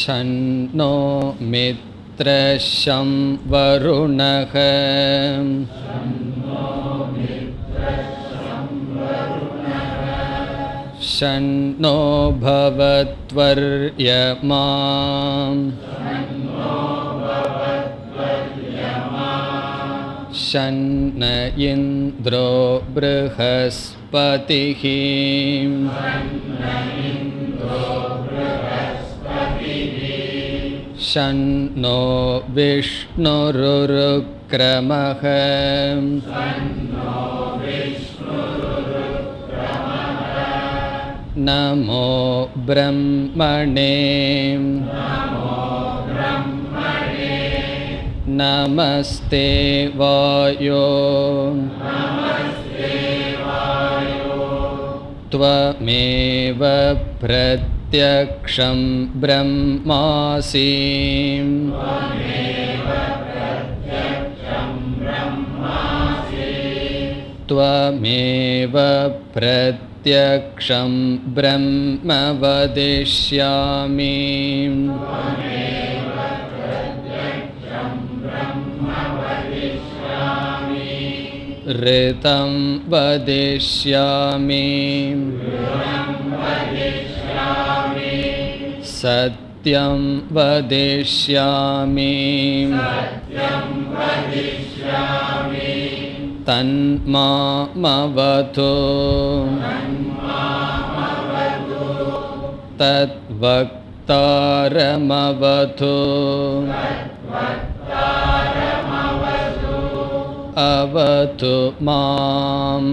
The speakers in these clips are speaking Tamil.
ஷன்னோ மித்ரஷம் வருணக ஷன்னோ பவத்வர்யமாம் ஷன்ன இந்த்ரோ ப்ருஹஸ்பதிஹ ஷன்னோ விஷ்ணுருருக்ரமஹ நமோ பிரம்மணே நமஸ்தே வாயோ த்வமேவ பிரத்யக்ஷம் பிரம்மாசி த்வமேவ பிரத்யக்ஷம் பிரம்ம வதிஷ்யாமி ரிதம் வதிஷ்யாமி சத்யம் வதிஷ்யாமி தன்மாமவது தத்வக்தாரமவது அவது மாம்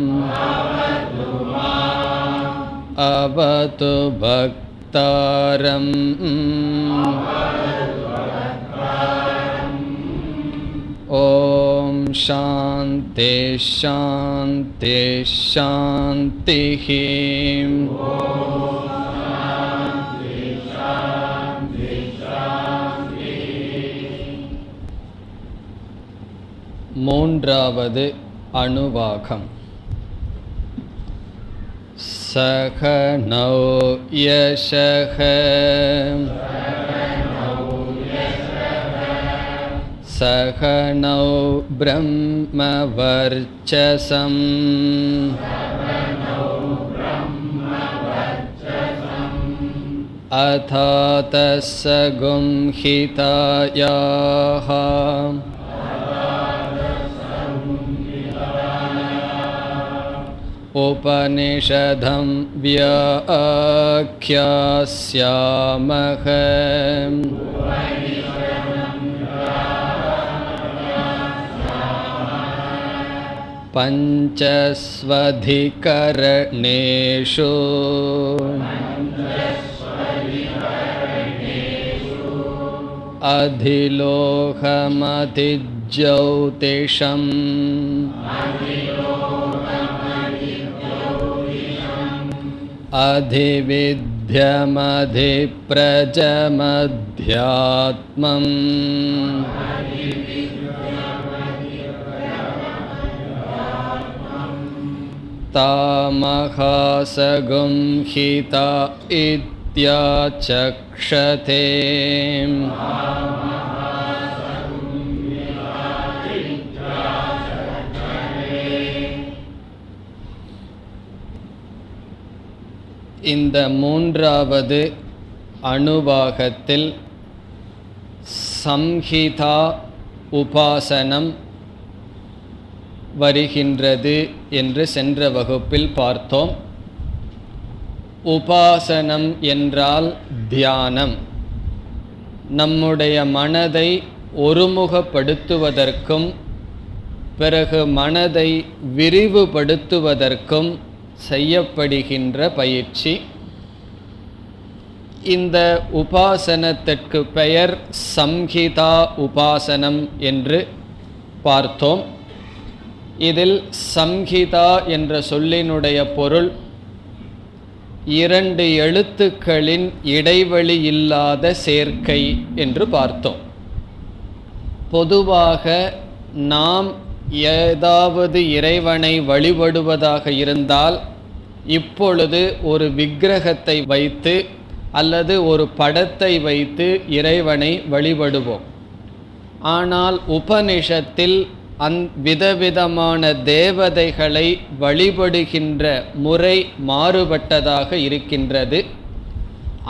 அவது பக்தாரம் ஓம் சாந்தி சாந்தி சாந்திஹ. மூன்றாவது அணுவாகம். சகநௌ யசக சகநௌ பிரம்மவர்ச்சசம் அதாதஸகும் ஹிதாயாஹ உபனிஷதம் வியாக்யாஸ்யாமஹ. பஞ்சஸ்வதிகரணேஷு அதிலோகமதிஜ்யோதிஷம் அதிவித்யமதிப்ரஜமத்யாத்மம் தாமஹாசகும் ஹிதா இத்யாசக்ஷதே. இந்த மூன்றாவது அணுவாகத்தில் சம்ஹிதா உபாசனம் வருகின்றது என்று சென்ற வகுப்பில் பார்த்தோம். உபாசனம் என்றால் தியானம். நம்முடைய மனதை ஒருமுகப்படுத்துவதற்கும் பிறகு மனதை விரிவுபடுத்துவதற்கும் செய்யப்படுகின்ற பயிற்சி. இந்த உபாசனத்திற்கு பெயர் சம்ஹிதா உபாசனம் என்று பார்த்தோம். இதில் சம்ஹிதா என்ற சொல்லினுடைய பொருள் இரண்டு எழுத்துக்களின் இடைவெளி இல்லாத சேர்க்கை என்று பார்த்தோம். பொதுவாக நாம் ஏதாவது இறைவனை வழிபடுவதாக இருந்தால் இப்பொழுது ஒரு விக்கிரகத்தை வைத்து அல்லது ஒரு படத்தை வைத்து இறைவனை வழிபடுவோம். ஆனால் உபனிஷத்தில் விதவிதமான தேவதைகளை வழிபடுகின்ற முறை மாறுபட்டதாக இருக்கின்றது.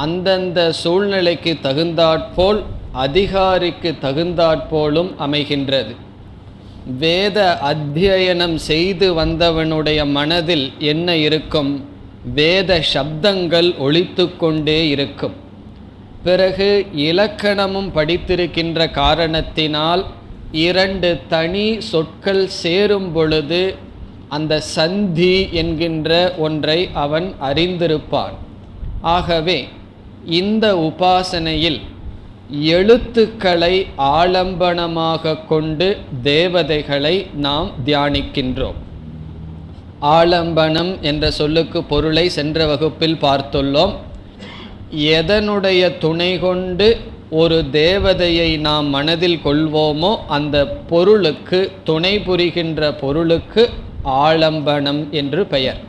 அந்தந்த சூழ்நிலைக்கு தகுந்தாற்போல், அதிகாரிக்கு தகுந்தாற்போலும் அமைகின்றது. வேத அத்தியனம் செய்து வந்தவனுடைய மனதில் என்ன இருக்கும்? வேத சப்தங்கள் ஒலித்து கொண்டே இருக்கும். பிறகு இலக்கணமும் படித்திருக்கின்ற காரணத்தினால் 2 தனி சொற்கள் சேரும் பொழுது அந்த சந்தி என்கின்ற ஒன்றை அவன் அறிந்திருப்பான். ஆகவே இந்த உபாசனையில் எழுத்துக்களை ஆலம்பனமாக கொண்டு தேவதைகளை நாம் தியானிக்கின்றோம். ஆலம்பனம் என்ற சொல்லுக்கு பொருளை சென்ற வகுப்பில் பார்த்துள்ளோம். எதனுடைய துணை கொண்டு ஒரு தேவதையை நாம் மனதில் கொள்வோமோ அந்த பொருளுக்கு, துணை புரிகின்ற பொருளுக்கு ஆலம்பனம் என்று பெயர்.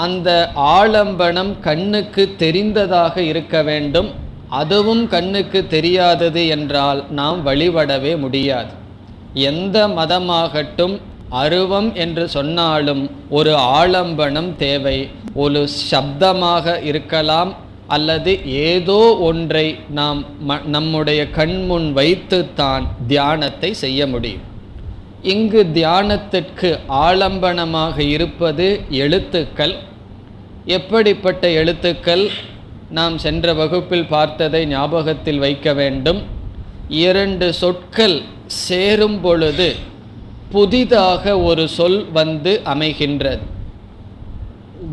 அந்த ஆலம்பனம் கண்ணுக்கு தெரிந்ததாக இருக்க வேண்டும். அதுவும் கண்ணுக்கு தெரியாதது என்றால் நாம் வழிபடவே முடியாது. எந்த மதமாகட்டும், அருவம் என்று சொன்னாலும் ஒரு ஆலம்பனம் தேவை. ஒரு சப்தமாக இருக்கலாம், அல்லது ஏதோ ஒன்றை நாம் நம்முடைய கண்முன் வைத்துத்தான் தியானத்தை செய்ய முடியும். இங்கு தியானத்திற்கு ஆலம்பனமாக இருப்பது எழுத்துக்கள். எப்படிப்பட்ட எழுத்துக்கள்? நாம் சென்ற வகுப்பில் பார்த்ததை ஞாபகத்தில் வைக்க வேண்டும். 2 சொற்கள் சேரும் பொழுது புதிதாக ஒரு சொல் வந்து அமைகின்றது.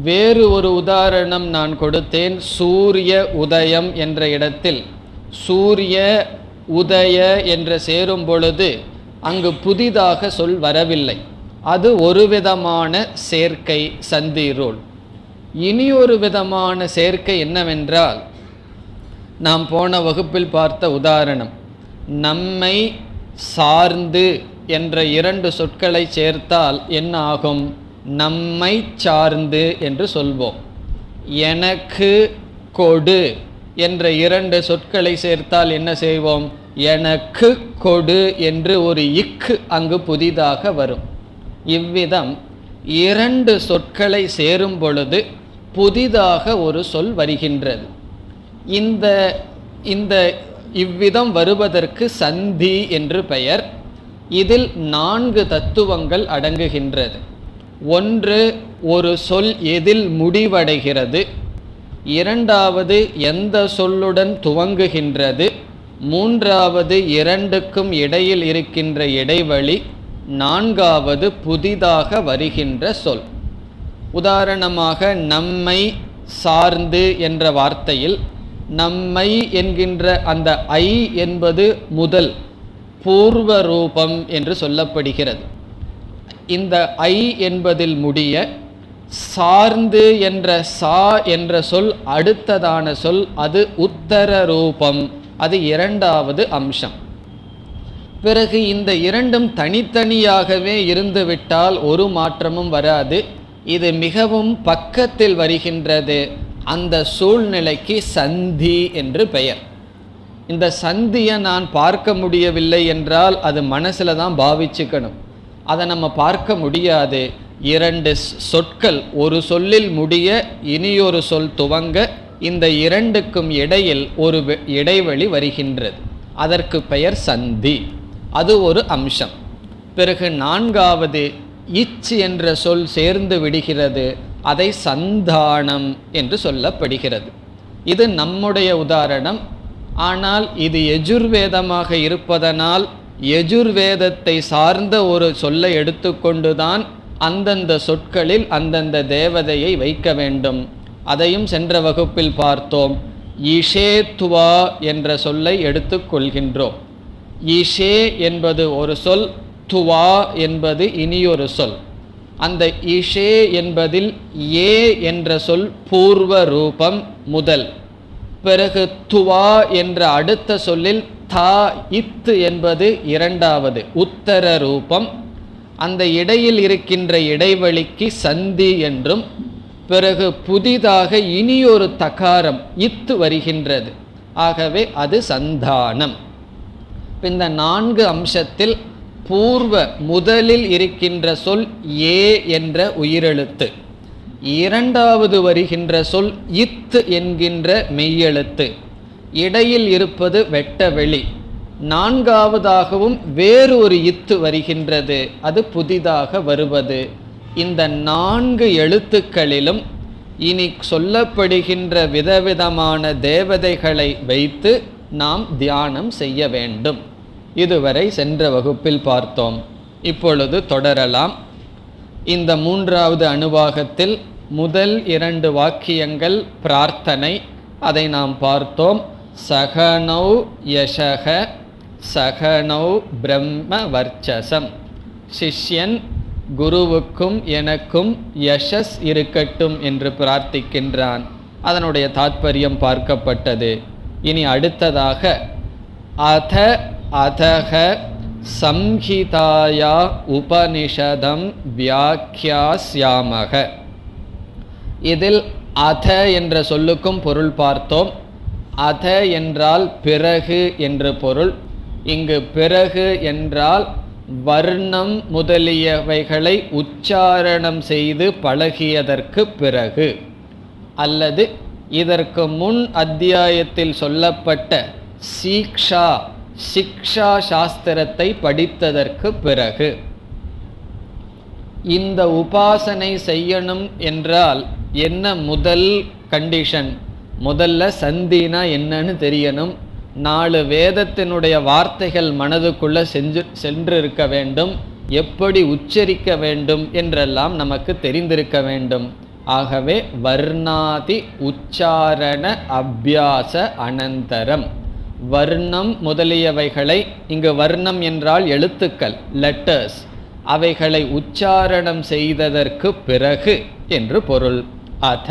வேறு ஒரு உதாரணம் நான் கொடுத்தேன். சூரிய உதயம் என்ற இடத்தில் சூரிய உதய என்று சேரும் பொழுது அங்கு புதிதாக சொல் வரவில்லை. அது ஒரு விதமான சேர்க்கை, சந்தி ரூல். இனி ஒரு விதமான சேர்க்கை என்னவென்றால், நாம் போன வகுப்பில் பார்த்த உதாரணம், நம்மை சார்ந்து என்ற 2 சொற்களை சேர்த்தால் என்ன ஆகும்? நம்மை சார்ந்து என்று சொல்வோம். எனக்கு கொடு என்ற 2 சொற்களை சேர்த்தால் என்ன செய்வோம்? எனக்கு கொடு என்று ஒரு இக்கு அங்கு புதிதாக வரும். இவ்விதம் 2 சொற்களை சேரும் பொழுது புதிதாக ஒரு சொல் வருகின்றது. இவ்விதம் வருவதற்கு சந்தி என்று பெயர். இதில் 4 தத்துவங்கள் அடங்குகின்றது. ஒன்று, ஒரு சொல் எதில் முடிவடைகிறது. இரண்டாவது, எந்த சொல்லுடன் துவங்குகின்றது. மூன்றாவது, 2க்கும் இடையில் இருக்கின்ற இடைவெளி. 4வது, புதிதாக வருகின்ற சொல். உதாரணமாக, நம்மை சார்ந்து என்ற வார்த்தையில் நம்மை என்கின்ற அந்த ஐ என்பது முதல் பூர்வ ரூபம் என்று சொல்லப்படுகிறது. இந்த ஐ என்பதில் முடிய சார்ந்து என்ற சா என்ற சொல் அடுத்ததான சொல். அது உத்தர ரூபம். அது 2வது அம்சம். பிறகு இந்த 2ம் தனித்தனியாகவே இருந்துவிட்டால் ஒரு மாற்றமும் வராது. இது மிகவும் பக்கத்தில் வருகின்றது. அந்த சூழ்நிலைக்கு சந்தி என்று பெயர். இந்த சந்தியை நான் பார்க்க முடியவில்லை என்றால் அது மனசில் தான் பாவிச்சுக்கணும். அதை நம்ம பார்க்க முடியாது. 2 சொற்கள் ஒரு சொல்லில் முடிய இனியொரு சொல் துவங்க, இந்த 2க்கும் இடையில் ஒரு இடைவெளி வருகின்றது. அதற்கு பெயர் சந்தி. அது ஒரு அம்சம். பிறகு 4வது, இச் என்ற சொல் சேர்ந்து விடுகிறது. அதை சந்தானம் என்று சொல்லப்படுகிறது. இது நம்முடைய உதாரணம். ஆனால் இது யஜுர்வேதமாக இருப்பதனால் யஜுர்வேதத்தை சார்ந்த ஒரு சொல்லை எடுத்துக்கொண்டுதான் அந்தந்த சொற்களில் அந்தந்த தேவதையை வைக்க வேண்டும். அதையும் சென்ற வகுப்பில் பார்த்தோம். இஷேத்வா என்ற சொல்லை எடுத்துக்கொள்கின்றோம். இஷே என்பது ஒரு சொல், துவா என்பது இனியொரு சொல். அந்த இஷே என்பதில் ஏ என்ற சொல் பூர்வ ரூபம் முதல். பிறகு துவா என்ற அடுத்த சொல்லில் தா இத்து என்பது 2வது உத்தர ரூபம். அந்த இடையில் இருக்கின்ற இடைவெளிக்கு சந்தி என்றும், பிறகு புதிதாக இனியொரு தகாரம் இத்து வருகின்றது. ஆகவே அது சந்தானம். இந்த 4 அம்சத்தில் பூர்வ முதலில் இருக்கின்ற சொல் ஏ என்ற உயிரெழுத்து, இரண்டாவது வருகின்ற சொல் இத்து என்கின்ற மெய்யெழுத்து, இடையில் இருப்பது வெட்ட வெளி, நான்காவதாகவும் வேறு ஒரு இத்து வருகின்றது, அது புதிதாக வருவது. இந்த 4 எழுத்துக்களிலும் இனி சொல்லப்படுகின்ற விதவிதமான தேவதைகளை வைத்து நாம் தியானம் செய்ய வேண்டும். இதுவரை சென்ற வகுப்பில் பார்த்தோம். இப்பொழுது தொடரலாம். இந்த 3வது அணுவாகத்தில் முதல் 2 வாக்கியங்கள் பிரார்த்தனை, அதை நாம் பார்த்தோம். சகனௌ யசக சகனௌ பிரம்ம வர்ச்சசம். சிஷ்யன் குருவுக்கும் எனக்கும் யசஸ் இருக்கட்டும் என்று பிரார்த்திக்கின்றான். அதனுடைய தாத்பரியம் பார்க்கப்பட்டது. இனி அடுத்ததாக அத அதக சம்ஹிதாயா உபனிஷதம் வியாக்கியாஸ்யாமக. இதில் அத என்ற சொல்லுக்கும் பொருள் பார்த்தோம். அத என்றால் பிறகு என்று பொருள். இங்கு பிறகு என்றால் வர்ணம் முதலியவைகளை உச்சாரணம் செய்து பழகியதற்கு பிறகு, அல்லது இதற்கு முன் அத்தியாயத்தில் சொல்லப்பட்ட சிக்ஷா சாஸ்திரத்தை படித்ததற்கு பிறகு. இந்த உபாசனை செய்யணும் என்றால் என்ன முதல் கண்டிஷன்? முதல்ல சந்தினா என்னன்னு தெரியணும். 4 வேதத்தினுடைய வார்த்தைகள் மனதுக்குள்ள சென்று இருக்க வேண்டும். எப்படி உச்சரிக்க வேண்டும் என்றெல்லாம் நமக்கு தெரிந்திருக்க வேண்டும். ஆகவே வர்ணாதி உச்சாரண அபியாச அனந்தரம், வர்ணம் முதலியவைகளை, இங்கு வர்ணம் என்றால் எழுத்துக்கள், லெட்டர்ஸ், அவைகளை உச்சாரணம் செய்ததற்கு பிறகு என்று பொருள். அத.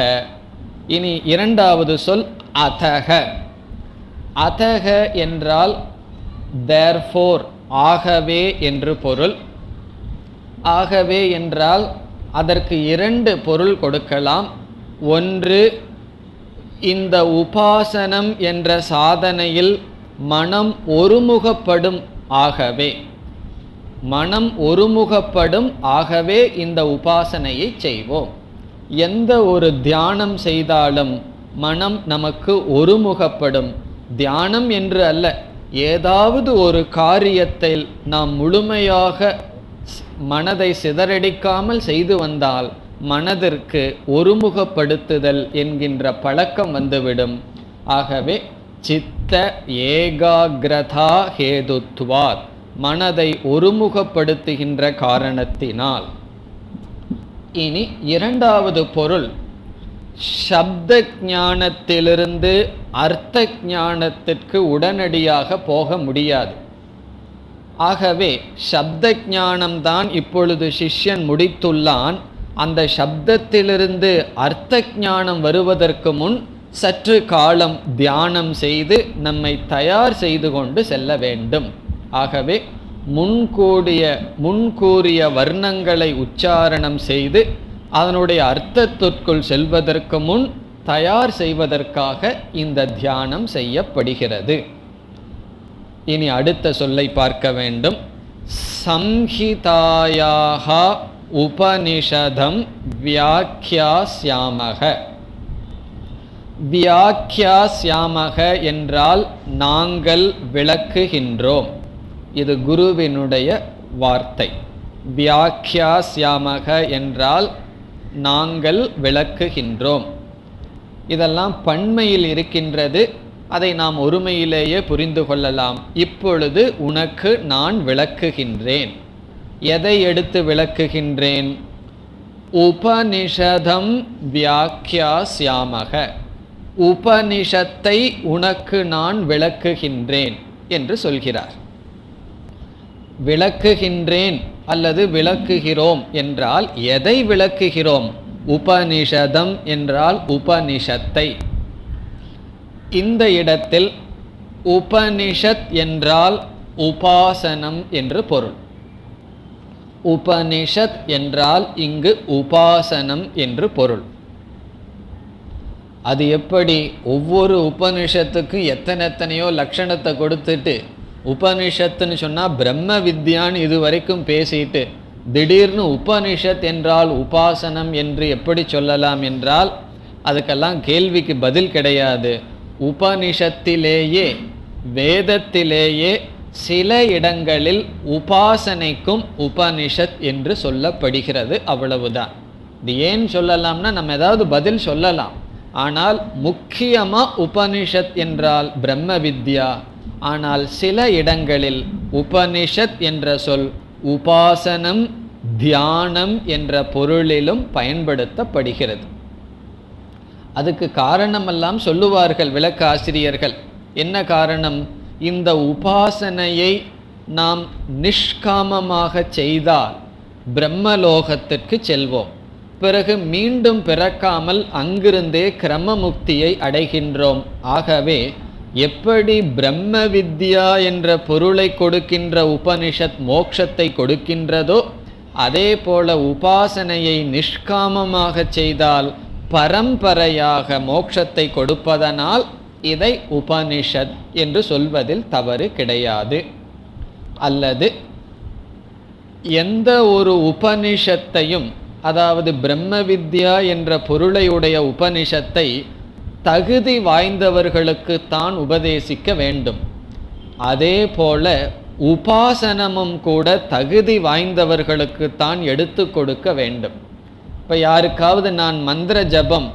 இனி 2வது சொல் அதக. அதக என்றால் therefore, ஆகவே என்று பொருள். ஆகவே என்றால் அதற்கு 2 பொருள் கொடுக்கலாம். ஒன்று, இந்த உபாசனம் என்ற சாதனையில் மனம் ஒருமுகப்படும், ஆகவே மனம் ஒருமுகப்படும், ஆகவே இந்த உபாசனையை செய்வோம். எந்த ஒரு தியானம் செய்தாலும் மனம் நமக்கு ஒருமுகப்படும். தியானம் என்று அல்ல, ஏதாவது ஒரு காரியத்தில் நாம் முழுமையாக மனதை சிதறடிக்காமல் செய்து வந்தால் மனதிற்கு ஒருமுகப்படுத்துதல் என்கின்ற பழக்கம் வந்துவிடும். ஆகவே சித்த ஏகாகிரதா ஹேதுத்வாத், மனதை ஒருமுகப்படுத்துகின்ற காரணத்தினால். இனி 2வது பொருள், சப்த ஞானத்திலிருந்து அர்த்த ஞானத்திற்கு உடனடியாக போக முடியாது. ஆகவே சப்த ஞானம்தான் இப்பொழுது சிஷ்யன் முடித்துள்ளான். அந்த சப்தத்திலிருந்து அர்த்த ஞானம் வருவதற்கு முன் சற்று காலம் தியானம் செய்து நம்மை தயார் செய்து கொண்டு செல்ல வேண்டும். ஆகவே முன்கூறிய வர்ணங்களை உச்சாரணம் செய்து அதனுடைய அர்த்தத்திற்குள் செல்வதற்கு முன் தயார் செய்வதற்காக இந்த தியானம் செய்யப்படுகிறது. இனி அடுத்த சொல்லை பார்க்க வேண்டும். சம்ஹிதாயாக உபனிஷதம் வியாக்கியாஸ்யாமக. வியாக்கியாஸ்யாமக என்றால் நாங்கள் விளக்குகின்றோம். இது குருவினுடைய வார்த்தை. வியாக்கியாஸ்யாமக என்றால் நாங்கள் விளக்குகின்றோம். இதெல்லாம் பன்மையில் இருக்கின்றது. அதை நாம் ஒருமையிலேயே புரிந்து கொள்ளலாம். இப்பொழுது உனக்கு நான் விளக்குகின்றேன். எதை எடுத்து விளக்குகின்றேன்? உபனிஷதம் வியாக்கியாஸ்யாமக. உபனிஷத்தை உனக்கு நான் விளக்குகின்றேன் என்று சொல்கிறார். விளக்குகின்றேன் அல்லது விளக்குகிறோம் என்றால் எதை விளக்குகிறோம்? உபனிஷதம் என்றால் உபனிஷத்தை. இந்த இடத்தில் உபனிஷத் என்றால் உபாசனம் என்று பொருள். உபனிஷத் என்றால் இங்கு உபாசனம் என்று பொருள். அது எப்படி? ஒவ்வொரு உபனிஷத்துக்கும் எத்தனையோ லட்சணத்தை கொடுத்துட்டு உபனிஷத்துன்னு சொன்னால் பிரம்ம வித்யான்னு இது வரைக்கும் பேசிட்டு திடீர்னு உபனிஷத் என்றால் உபாசனம் என்று எப்படி சொல்லலாம் என்றால் அதுக்கெல்லாம் கேள்விக்கு பதில் கிடையாது. உபனிஷத்திலேயே வேதத்திலேயே சில இடங்களில் உபாசனைக்கும் உபனிஷத் என்று சொல்லப்படுகிறது, அவ்வளவுதான். இது ஏன் சொல்லலாம்னா நம்ம ஏதாவது பதில் சொல்லலாம். ஆனால் முக்கியமாக உபனிஷத் என்றால் பிரம்ம வித்யா. ஆனால் சில இடங்களில் உபனிஷத் என்ற சொல் உபாசனம் தியானம் என்ற பொருளிலும் பயன்படுத்தப்படுகிறது. அதுக்கு காரணமெல்லாம் சொல்லுவார்கள் விளக்க ஆசிரியர்கள். என்ன காரணம்? இந்த உபாசனையை நாம் நிஷ்காமமாக செய்தால் பிரம்மலோகத்திற்கு செல்வோம். பிறகு மீண்டும் பிறக்காமல் அங்கிருந்தே கிரமமுக்தியை அடைகின்றோம். ஆகவே எப்படி பிரம்ம வித்யா என்ற பொருளை கொடுக்கின்ற உபனிஷத் மோட்சத்தை கொடுக்கின்றதோ அதே போல உபாசனையை நிஷ்காமமாக செய்தால் பரம்பரையாக மோட்சத்தை கொடுப்பதனால் இதை உபனிஷத் என்று சொல்வதில் தவறு கிடையாது. அல்லது எந்த ஒரு உபனிஷத்தையும், அதாவது பிரம்ம வித்யா என்ற பொருளையுடைய உபனிஷத்தை தகுதி வாய்ந்தவர்களுக்கு தான் உபதேசிக்க வேண்டும். அதே போல உபாசனமும் கூட தகுதி வாய்ந்தவர்களுக்கு தான் எடுத்து கொடுக்க வேண்டும். இப்போ யாருக்காவது நான் மந்திர ஜபம்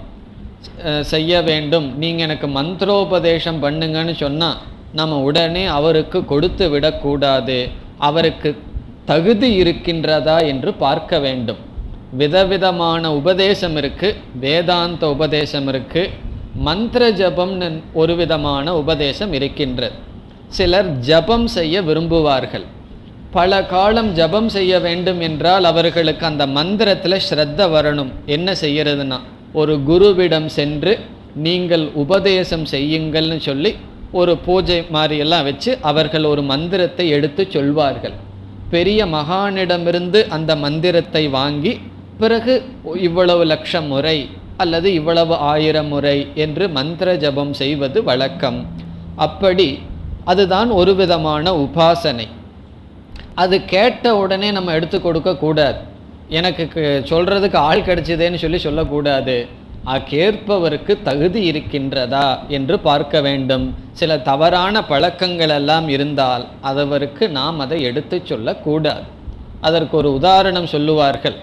செய்ய வேண்டும், நீங்கள் எனக்கு மந்திரோபதேசம் பண்ணுங்கன்னு சொன்னால் நம்ம உடனே அவருக்கு கொடுத்து விடக்கூடாது. அவருக்கு தகுதி இருக்கின்றதா என்று பார்க்க வேண்டும். விதவிதமான உபதேசம் இருக்குது. வேதாந்த உபதேசம் இருக்குது, மந்திர ஜபம்னு ஒரு விதமான உபதேசம் இருக்கின்றது. சிலர் ஜபம் செய்ய விரும்புவார்கள். பல காலம் ஜபம் செய்ய வேண்டும் என்றால் அவர்களுக்கு அந்த மந்திரத்தில் ஸ்ரத்த வரணும். என்ன செய்யறதுன்னா ஒரு குருவிடம் சென்று நீங்கள் உபதேசம் செய்யுங்கள்னு சொல்லி ஒரு பூஜை மாதிரியெல்லாம் வச்சு அவர்கள் ஒரு மந்திரத்தை எடுத்து சொல்வார்கள். பெரிய மகானிடமிருந்து அந்த மந்திரத்தை வாங்கி பிறகு இவ்வளவு லட்சம் முறை அல்லது இவ்வளவு 1000 முறை என்று மந்திர ஜபம் செய்வது வழக்கம். அப்படி அதுதான் ஒரு விதமான உபாசனை. அது கேட்ட உடனே நம்ம எடுத்து கொடுக்க கூடாது. எனக்கு சொல்றதுக்கு ஆள் கிடைச்சதேன்னு சொல்லக்கூடாது. கேட்பவருக்கு தகுதி இருக்கின்றதா என்று பார்க்க வேண்டும். சில தவறான பழக்கங்கள் எல்லாம் இருந்தால் அதவருக்கு நாம் அதை எடுத்து சொல்லக்கூடாது. அதற்கு ஒரு உதாரணம் சொல்லுவார்கள்.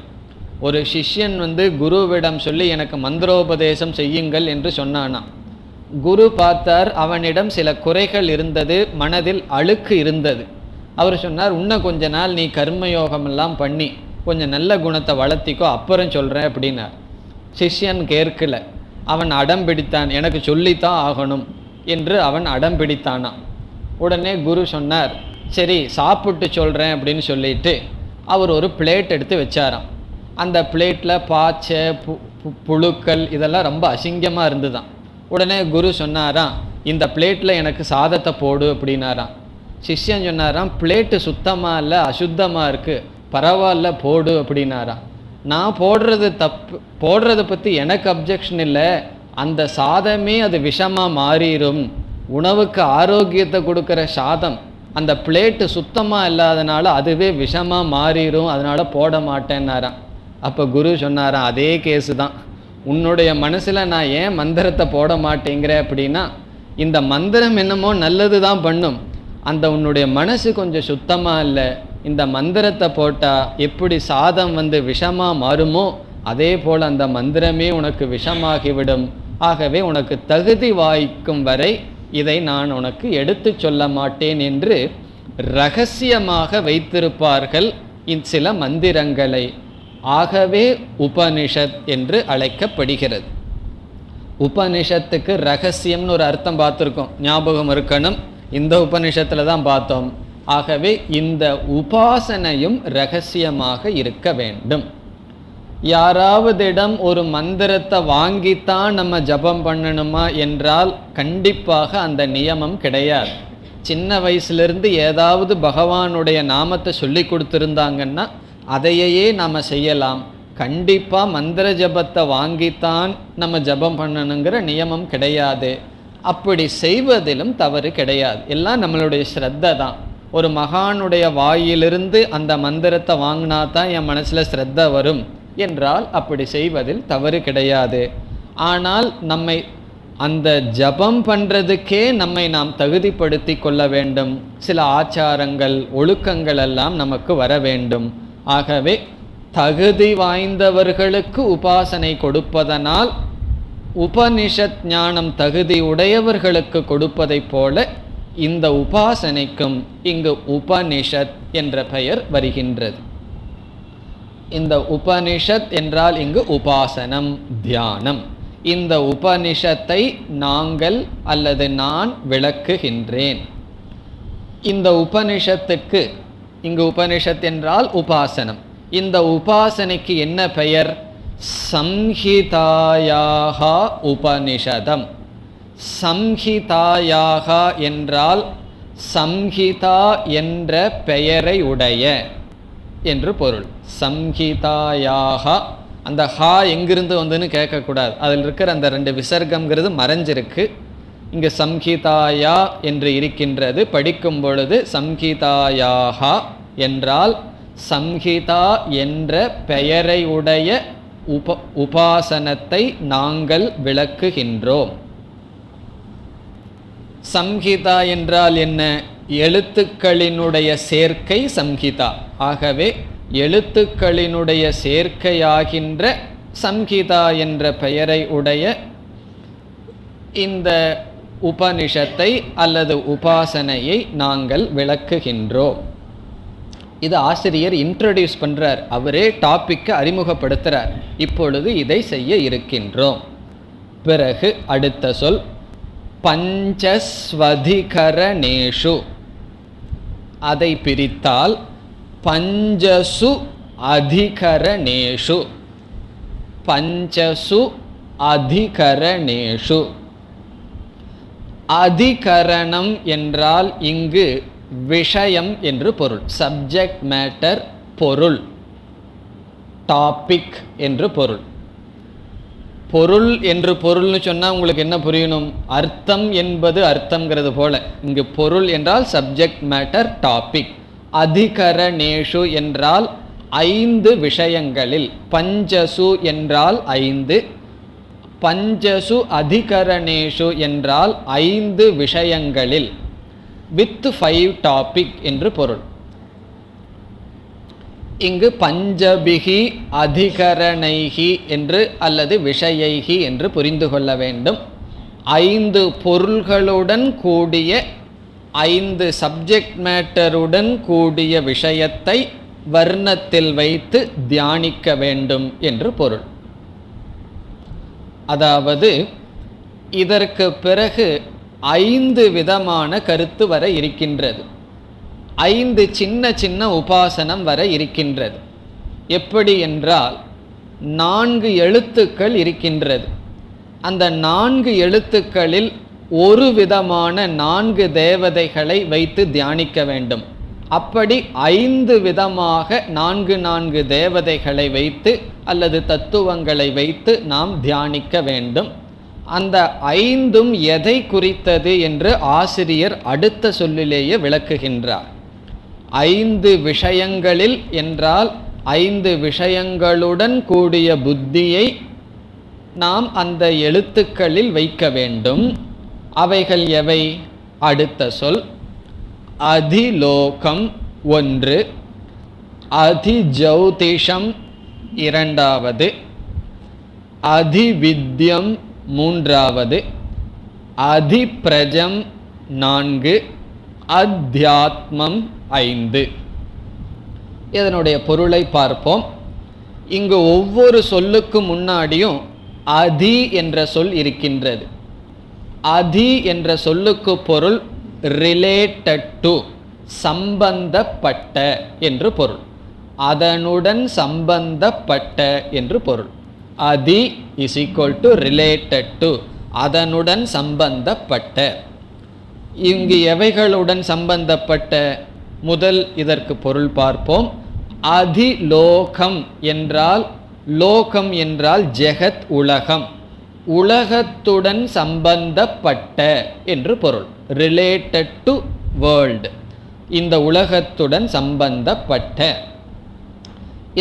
ஒரு சிஷ்யன் குருவிடம் சொல்லி எனக்கு மந்திரோபதேசம் செய்யுங்கள் என்று சொன்னானாம். குரு பார்த்தார், அவனிடம் சில குறைகள் இருந்தது, மனதில் அழுக்கு இருந்தது. அவர் சொன்னார், இன்னும் கொஞ்ச நாள் நீ கர்மயோகமெல்லாம் பண்ணி கொஞ்சம் நல்ல குணத்தை வளர்த்திக்கோ, அப்புறம் சொல்கிறேன் அப்படின்னார். சிஷ்யன் கேட்கல. அவன் அடம் பிடித்தான், எனக்கு சொல்லித்தான் ஆகணும் என்று அவன் அடம் பிடித்தானான். உடனே குரு சொன்னார், சரி சாப்பிட்டு சொல்கிறேன் அப்படின்னு சொல்லிட்டு அவர் ஒரு பிளேட் எடுத்து வச்சாராம். அந்த பிளேட்டில் பாய்ச்சை புழுக்கள் இதெல்லாம் ரொம்ப அசிங்கமாக இருந்துதான். உடனே குரு சொன்னாராம், இந்த பிளேட்டில் எனக்கு சாதத்தை போடு அப்படின்னாராம். சிஷ்யன் சொன்னாராம், பிளேட்டு சுத்தமாக இல்லை, அசுத்தமாக இருக்குது, பரவாயில்ல போடு அப்படின்னாராம். நான் போடுறது தப்பு, போடுறதை பற்றி எனக்கு அப்ஜெக்ஷன் இல்லை, அந்த சாதமே அது விஷமாக மாறிடும், உணவுக்கு ஆரோக்கியத்தை கொடுக்குற சாதம் அந்த பிளேட்டு சுத்தமாக இல்லாதனால அதுவே விஷமாக மாறிடும், அதனால் போட மாட்டேன்னாராம். அப்போ குரு சொன்னாராம், அதே கேஸு தான், உன்னுடைய மனசில் நான் ஏன் மந்திரத்தை போட மாட்டேங்கிறேன் அப்படின்னா, இந்த மந்திரம் என்னமோ நல்லது தான் பண்ணும், அந்த உன்னுடைய மனசு கொஞ்சம் சுத்தமாக இல்லை, இந்த மந்திரத்தை போட்டால் எப்படி சாதம் விஷமாக மாறுமோ அதே போல் அந்த மந்திரமே உனக்கு விஷமாகிவிடும். ஆகவே உனக்கு தகுதி வாய்க்கும் வரை இதை நான் உனக்கு எடுத்து சொல்ல மாட்டேன் என்று இரகசியமாக வைத்திருப்பார்கள் சில மந்திரங்களை. ஆகவே உபனிஷத் என்று அழைக்கப்படுகிறது. உபனிஷத்துக்கு ரகசியம்னு ஒரு அர்த்தம் பார்த்துருக்கோம், ஞாபகம் இருக்கணும், இந்த உபனிஷத்தில் தான் பார்த்தோம். ஆகவே இந்த உபாசனையும் இரகசியமாக இருக்க வேண்டும். யாராவதிடம் ஒரு மந்திரத்தை வாங்கித்தான் நம்ம ஜபம் பண்ணணுமா என்றால் கண்டிப்பாக அந்த நியமம் கிடையாது. சின்ன வயசுலேருந்து ஏதாவது பகவானுடைய நாமத்தை சொல்லி கொடுத்துருந்தாங்கன்னா அதையே நாம் செய்யலாம். கண்டிப்பாக மந்திர ஜபத்தை வாங்கித்தான் நம்ம ஜபம் பண்ணணுங்கிற நியமம் கிடையாது. அப்படி செய்வதிலும் தவறு கிடையாது. எல்லாம் நம்மளுடைய ஸ்ரத்தை தான். ஒரு மகானுடைய வாயிலிருந்து அந்த மந்திரத்தை வாங்கினா தான் என் மனசில் ஸ்ரத்த வரும் என்றால் அப்படி செய்வதில் தவறு கிடையாது. ஆனால் நம்மை அந்த ஜபம் பண்ணுறதுக்கே நம்மை நாம் தகுதிப்படுத்தி கொள்ள வேண்டும். சில ஆச்சாரங்கள் ஒழுக்கங்கள் எல்லாம் நமக்கு வர வேண்டும். ஆகவே தகுதி வாய்ந்தவர்களுக்கு உபாசனை கொடுப்பதனால் உபனிஷத் ஞானம் தகுதி உடையவர்களுக்கு கொடுப்பதைப் போல இந்த உபாசனைக்கும் இங்கு உபனிஷத் என்ற பெயர் வருகின்றது. இந்த உபனிஷத் என்றால் இங்கு உபாசனம், தியானம். இந்த உபனிஷத்தை நாங்கள் அல்லது நான் விளக்குகின்றேன். இந்த உபனிஷத்துக்கு இங்கு உபனிஷத் என்றால் உபாசனம். இந்த உபாசனைக்கு என்ன பெயர்? சம்ஹிதாயாக உபனிஷதம். சம்ஹிதாயாக என்றால் சம்ஹிதா என்ற பெயரை உடைய என்று பொருள். சம்ஹிதாயாக, அந்த ஹா எங்கிருந்து வந்துன்னு கேட்கக்கூடாது. அதில் இருக்கிற அந்த 2 விசர்க்கம்ங்கிறது மறைஞ்சிருக்கு. இங்கு சம்ஹிதாயா என்று இருக்கின்றது. படிக்கும் பொழுது சம்ஹிதாயாக என்றால் சம்ஹிதா என்ற பெயரை உடைய உபாசனத்தை நாங்கள் விளக்குகின்றோம். சம்ஹிதா என்றால் என்ன? எழுத்துக்களினுடைய சேர்க்கை சம்ஹிதா. ஆகவே எழுத்துக்களினுடைய சேர்க்கையாகின்ற சம்ஹிதா என்ற பெயரை உடைய இந்த உபனிஷத்தை அல்லது உபாசனையை நாங்கள் விளக்குகின்றோம். இது ஆசிரியர் இன்ட்ரடியூஸ் பண்ணுறார். அவரே டாப்பிக்கை அறிமுகப்படுத்துகிறார். இப்பொழுது இதை செய்ய இருக்கின்றோம். பிறகு அடுத்த சொல் பஞ்சஸ்வதிகரணேஷு. அதை பிரித்தால் பஞ்சசு அதிகரணேஷு. பஞ்சசு அதிகரணேஷு. அதிகரணம் என்றால் இங்கு விஷயம் என்று பொருள். சப்ஜெக்ட் மேட்டர் பொருள். டாபிக் என்று பொருள். பொருள் என்று பொருள்னு சொன்னால் உங்களுக்கு என்ன புரியணும்? அர்த்தம் என்பது அர்த்தங்கிறது போல இங்கு பொருள் என்றால் சப்ஜெக்ட் மேட்டர் டாபிக். அதிகரணேஷு என்றால் 5 விஷயங்களில். பஞ்சசு என்றால் 5. பஞ்சசு அதிகரணேஷு என்றால் 5 விஷயங்களில் வித் 5 டாபிக் என்று பொருள். இங்கு பஞ்சபிகி அதிகரணைகி என்று அல்லது விஷயைகி என்று புரிந்து கொள்ள வேண்டும். 5 பொருள்களுடன் கூடிய 5 சப்ஜெக்ட் மேட்டருடன் கூடிய விஷயத்தை வர்ணத்தில் வைத்து தியானிக்க வேண்டும் என்று பொருள். அதாவது இதற்கு பிறகு 5 விதமான கருத்து வர இருக்கின்றது. 5 சின்ன சின்ன உபாசனம் வர இருக்கின்றது. எப்படி என்றால் 4 எழுத்துக்கள் இருக்கின்றது. அந்த 4 எழுத்துக்களில் ஒரு விதமான 4 தேவதைகளை வைத்து தியானிக்க வேண்டும். அப்படி 5 விதமாக 4 தேவதைகளை வைத்து அல்லது தத்துவங்களை வைத்து நாம் தியானிக்க வேண்டும். அந்த 5ம் எதை குறித்தது என்று ஆசிரியர் அடுத்த சொல்லிலேயே விளக்குகின்றார். 5 விஷயங்களில் என்றால் 5 விஷயங்களுடன் கூடிய புத்தியை நாம் அந்த எழுத்துக்களில் வைக்க வேண்டும். அவைகள் எவை? அடுத்த சொல் அதிலோகம் 1, அதிஜௌதிஷம் 2, அதிவித்யம் 3, அதிப்ரஜம் 4, அத்தியாத்மம் 5. இதனுடைய பொருளை பார்ப்போம். இங்கு ஒவ்வொரு சொல்லுக்கு முன்னாடியும் அதி என்ற சொல் இருக்கின்றது. அதி என்ற சொல்லுக்கு பொருள் ரிலேட்டட் டு, சம்பந்தப்பட்ட என்று பொருள். அதனுடன் சம்பந்தப்பட்ட என்று பொருள். அதி is equal to related to, அதனுடன் சம்பந்தப்பட்ட. இங்கு எவைகளுடன் சம்பந்தப்பட்ட? முதல் இதற்கு பொருள் பார்ப்போம். அதிலோகம் என்றால் லோகம் என்றால் ஜெகத் உலகம், உலகத்துடன் சம்பந்தப்பட்ட என்று பொருள். ரிலேட்டட் டு வேர்ல்டு, இந்த உலகத்துடன் சம்பந்தப்பட்ட.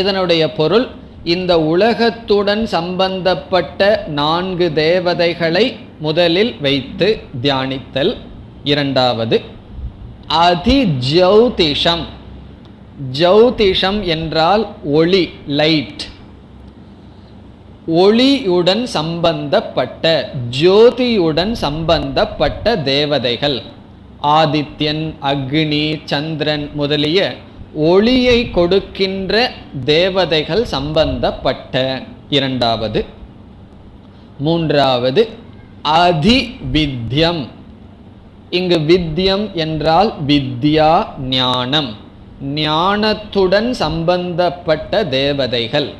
இதனுடைய பொருள், இந்த உலகத்துடன் சம்பந்தப்பட்ட 4 தேவதைகளை முதலில் வைத்து தியானித்தல். இரண்டாவது அதிஜௌதிஷம். ஜௌதிஷம் என்றால் ஒளி, லைட். ஒளியுடன் சம்பந்தப்பட்ட, ஜோதியுடன் சம்பந்தப்பட்ட தேவதைகள். ஆதித்யன், அக்னி, சந்திரன் முதலிய ஒளியை கொடுக்கின்ற தேவதைகள் சம்பந்தப்பட்ட. இரண்டாவது. மூன்றாவது அதிவித்யம். இங்கு வித்யம் என்றால் வித்யா, ஞானம். ஞானத்துடன் சம்பந்தப்பட்ட தேவதைகள்.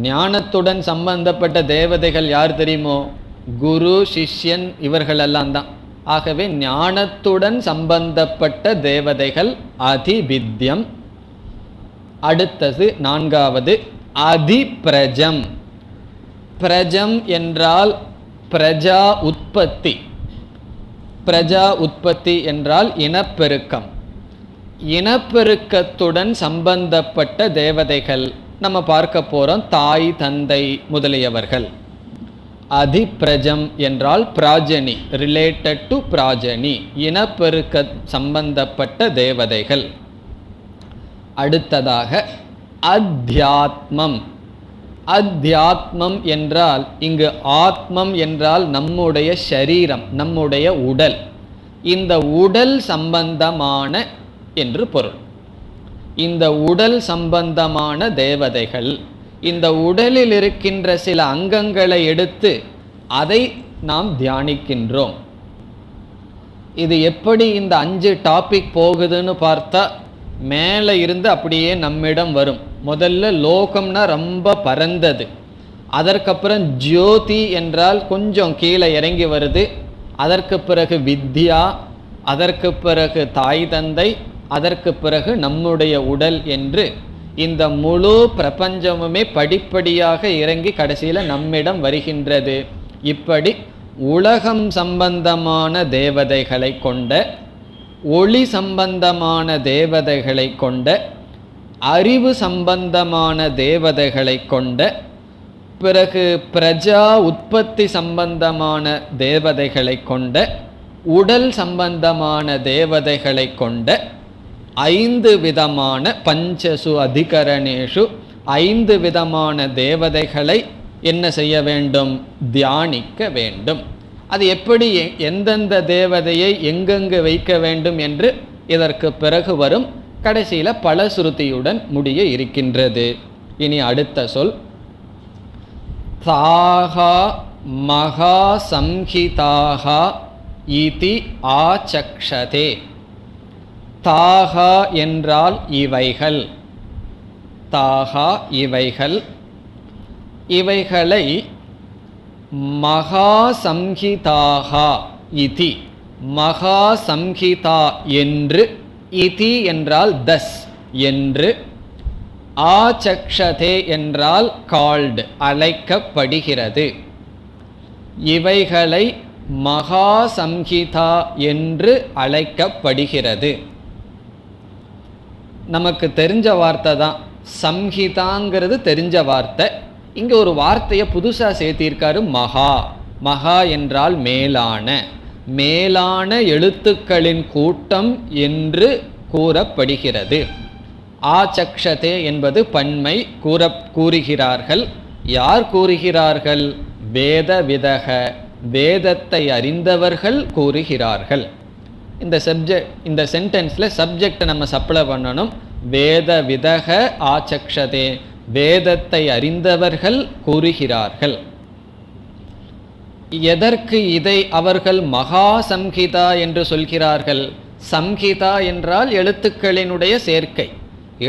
ஞானத்துடன் சம்பந்தப்பட்ட தேவதைகள் யார் தெரியுமோ? குரு, சிஷ்யன், இவர்களெல்லாம் தான். ஆகவே ஞானத்துடன் சம்பந்தப்பட்ட தேவதைகள் அதிவித்யம். அடுத்தது நான்காவது அதிப்ரஜம். பிரஜம் என்றால் பிரஜா உற்பத்தி. பிரஜா உற்பத்தி என்றால் இனப்பெருக்கம். இனப்பெருக்கத்துடன் சம்பந்தப்பட்ட தேவதைகள் நம்ம பார்க்க போறோம், தாய், தந்தை முதலியவர்கள். அதிப்ரஜம் என்றால் பிராஜனி, ரிலேட்டட் டு பிராஜனி, இனப்பெருக்க சம்பந்தப்பட்ட தேவதைகள். அடுத்ததாக அத்தியாத்மம். அத்தியாத்மம் என்றால் இங்கு ஆத்மம் என்றால் நம்முடைய சரீரம், நம்முடைய உடல். இந்த உடல் சம்பந்தமான என்று பொருள். இந்த உடல் சம்பந்தமான தேவதைகள். இந்த உடலில் இருக்கின்ற சில அங்கங்களை எடுத்து அதை நாம் தியானிக்கின்றோம். இது எப்படி இந்த 5 டாபிக் போகுதுன்னு பார்த்தா மேலே இருந்து அப்படியே நம்மிடம் வரும். முதல்ல லோகம்னா ரொம்ப பரந்தது. அதற்கப்புறம் ஜோதி என்றால் கொஞ்சம் கீழே இறங்கி வருது. அதற்கு பிறகு வித்யா, அதற்கு பிறகு தாய் தந்தை, அதற்கு பிறகு நம்முடைய உடல் என்று இந்த முழு பிரபஞ்சமுமே படிப்படியாக இறங்கி கடைசியில் நம்மிடம் வருகின்றது. இப்படி உலகம் சம்பந்தமான தேவதைகளை கொண்ட, ஒளி சம்பந்தமான தேவதைகளை கொண்ட, அறிவு சம்பந்தமான தேவதைகளை கொண்ட, பிறகு பிரஜா உற்பத்தி சம்பந்தமான தேவதைகளை கொண்ட, உடல் சம்பந்தமான தேவதைகளை கொண்ட 5 விதமான பஞ்சசு அதிகரணேஷு 5 விதமான தேவதைகளை என்ன செய்ய வேண்டும்? தியானிக்க வேண்டும். அது எப்படி, எந்தெந்த தேவதையை எங்கெங்கு வைக்க வேண்டும் என்று இதற்கு பிறகு வரும். கடைசியில் பலஸ்ருதியுடன் முடிய இருக்கின்றது. இனி அடுத்த சொல் தாஹா மகா சம்ஹிதாஹா இதி ஆசக்ஷதே. தாகா என்றால் இவைகள். தாகா இவைகள். இவைகளை மகா சம்ஹிதாஹா இதி, மகா சம்ஹிதா என்று, இதி என்றால் தஸ் என்று, ஆசக்ஷதே என்றால் கால்டு அழைக்கப்படுகிறது. இவைகளை மகா சம்ஹிதா என்று அழைக்கப்படுகிறது. நமக்கு தெரிஞ்ச வார்த்தை தான் சம்ஹிதாங்கிறது, தெரிஞ்ச வார்த்தை. இங்கே ஒரு வார்த்தையை புதுசாக சேர்த்திருக்காரு, மகா. மகா என்றால் மேலான, மேலான எழுத்துக்களின் கூட்டம் என்று கூறப்படுகிறது. ஆசக்ஷதே என்பது பன்மை. கூறுகிறார்கள். யார் கூறுகிறார்கள்? வேத விதக, வேதத்தை அறிந்தவர்கள் கூறுகிறார்கள். இந்த சென்டென்ஸில் சப்ஜெக்டை நம்ம சப்ளை பண்ணணும். வேத விதக ஆசக்ஷதே, வேதத்தை அறிந்தவர்கள் கூறுகிறார்கள். எதற்கு இதை அவர்கள் மகா சம்ஹிதா என்று சொல்கிறார்கள்? சம்ஹிதா என்றால் எழுத்துக்களினுடைய சேர்க்கை.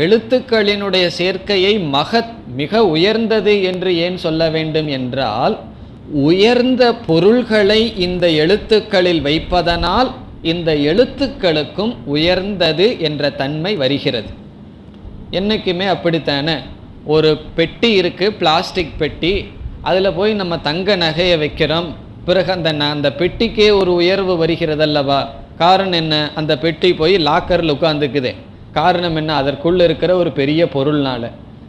எழுத்துக்களினுடைய சேர்க்கையை மகத், மிக உயர்ந்தது என்று ஏன் சொல்ல வேண்டும் என்றால், உயர்ந்த பொருள்களை இந்த எழுத்துக்களில் வைப்பதனால் இந்த எழுத்துக்களுக்கும் உயர்ந்தது என்ற தன்மை வருகிறது. என்னைக்குமே அப்படித்தானே. ஒரு பெட்டி இருக்குது, பிளாஸ்டிக் பெட்டி. அதில் போய் நம்ம தங்க நகையை வைக்கிறோம். பிறகு அந்த பெட்டிக்கே ஒரு உயர்வு வருகிறதல்லவா? காரணம் என்ன? அந்த பெட்டி போய் லாக்கரில் உட்காந்துக்குது. காரணம் என்ன? அதற்குள்ளே இருக்கிற ஒரு பெரிய பொருள்னால.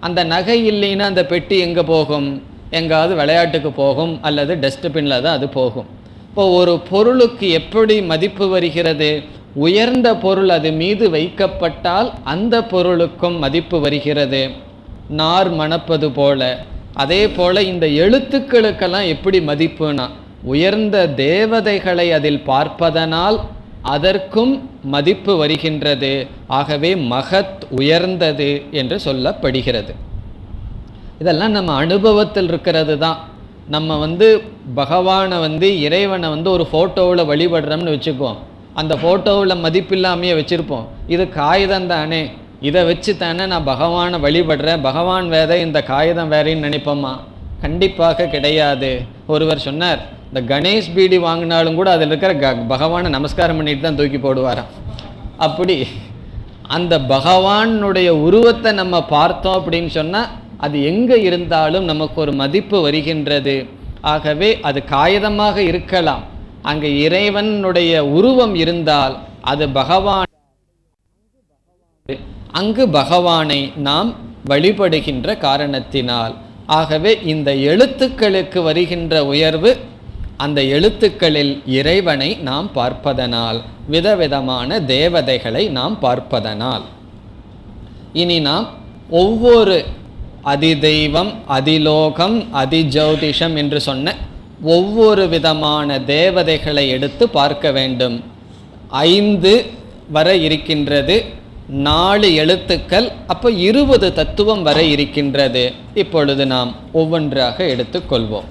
அந்த நகை இல்லைன்னா அந்த பெட்டி எங்கே போகும்? எங்காவது விளையாட்டுக்கு போகும், அல்லது டஸ்ட்பினில் தான் அது போகும். இப்போ ஒரு பொருளுக்கு எப்படி மதிப்பு வருகிறது? உயர்ந்த பொருள் அது மீது வைக்கப்பட்டால் அந்த பொருளுக்கும் மதிப்பு வருகிறது. நார் மணப்பது போல, அதே போல் இந்த எழுத்துக்களுக்கெல்லாம் எப்படி மதிப்புனா, உயர்ந்த தேவதைகளை அதில் பார்ப்பதனால் அதற்கும் மதிப்பு வருகின்றது. ஆகவே மகத் உயர்ந்தது என்று சொல்லப்படுகிறது. இதெல்லாம் நம்ம அனுபவத்தில் இருக்கிறது தான். நம்ம பகவானை இறைவனை ஒரு ஃபோட்டோவில் வழிபடுறோம்னு வச்சுக்குவோம். அந்த ஃபோட்டோவில் மதிப்பில்லாமையே வச்சுருப்போம். இது காகிதம் தானே, இதை வச்சு தானே நான் பகவானை வழிபடுறேன், பகவான் வேற இந்த காகிதம் வேறேன்னு நினைப்போமா? கண்டிப்பாக கிடையாது. ஒருவர் சொன்னார், இந்த கணேஷ் பீடி வாங்கினாலும் கூட அதில் இருக்கிற பகவானை நமஸ்காரம் பண்ணிட்டு தான் தூக்கி போடுவாராம். அப்படி அந்த பகவானுடைய உருவத்தை நம்ம பார்த்தோம் அப்படின்னு சொன்னால் அது எங்கே இருந்தாலும் நமக்கு ஒரு மதிப்பு வருகின்றது. ஆகவே அது காகிதமாக இருக்கலாம், அங்கே இறைவனுடைய உருவம் இருந்தால் அது பகவான், அங்கு பகவானை நாம் வழிபடுகின்ற காரணத்தினால். ஆகவே இந்த எழுத்துக்களுக்கு வருகின்ற உயர்வு அந்த எழுத்துக்களில் இறைவனை நாம் பார்ப்பதனால், விதவிதமான தேவதைகளை நாம் பார்ப்பதனால். இனி நாம் ஒவ்வொரு அதிதெய்வம், அதிலோகம், அதிஜோதிஷம் என்று சொன்ன ஒவ்வொரு விதமான தேவதைகளை எடுத்து பார்க்க வேண்டும். 5 வர இருக்கின்றது, 4 எழுத்துக்கள், அப்போ 20 தத்துவம் வரை இருக்கின்றது. இப்பொழுது நாம் ஒவ்வொன்றாக எடுத்துக்கொள்வோம்.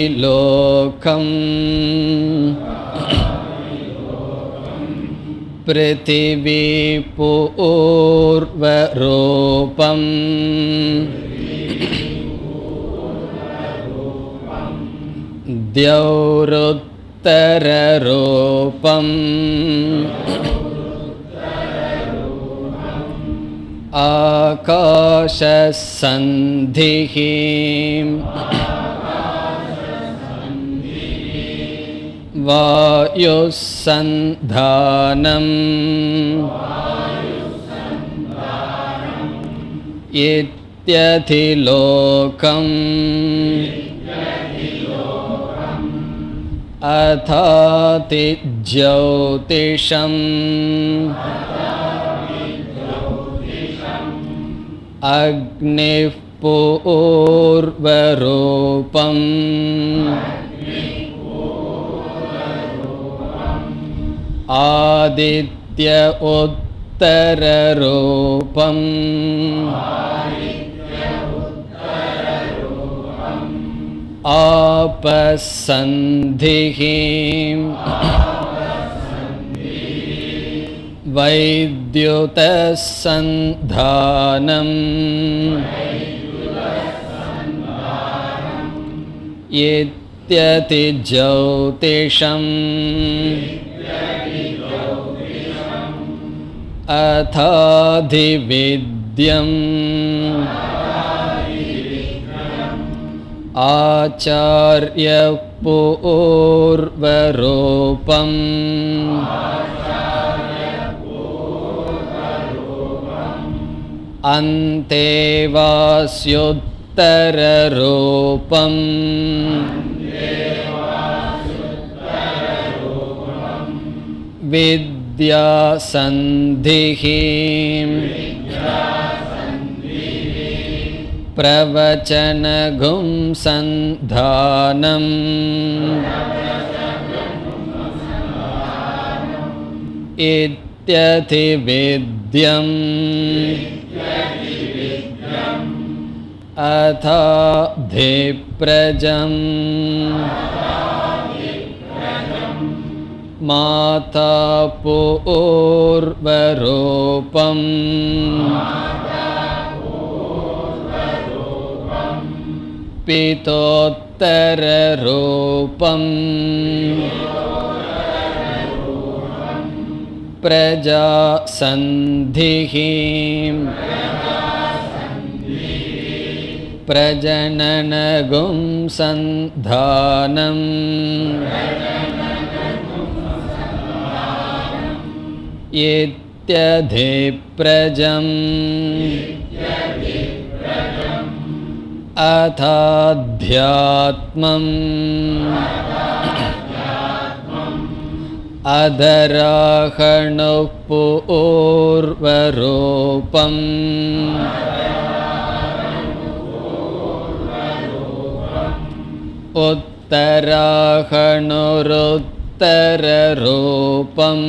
அதாதிலோகம் பிருத்திவி பூர்வரூபம் த்யௌருத்தரரூபம் ஆகாசசந்திஹி வாயுசந்தானம் இத்யதிலோகம் அதாதி ஜோதிஷம் அக்னிப் பூர்வரூபம் ஆதித்ய உத்தரரூபம் ஆபசந்திஹி வைத்யுதசந்தானம் இத்யதி ஜோதிஷம் அதாதிவித்யம் ஆச்சார்ய பூர்வரூபம் அந்தேவாஸ்யுத்தரரூபம் வித்யாசந்திஹி பிரவச்சனகும் சந்தானம் இத்யதி வித்யம் அதாதிப்ரஜம் மாதா பூர்வரூபம் பிதோத்தரரூபம் பிரஜா சந்திஹி பிரஜனனகும் சந்தானம் இத்யதே பிரஜம் அதாத்யாத்மம் அதராஹணுபூர்வரூபம் உத்தராஹணுருத்தரரூபம்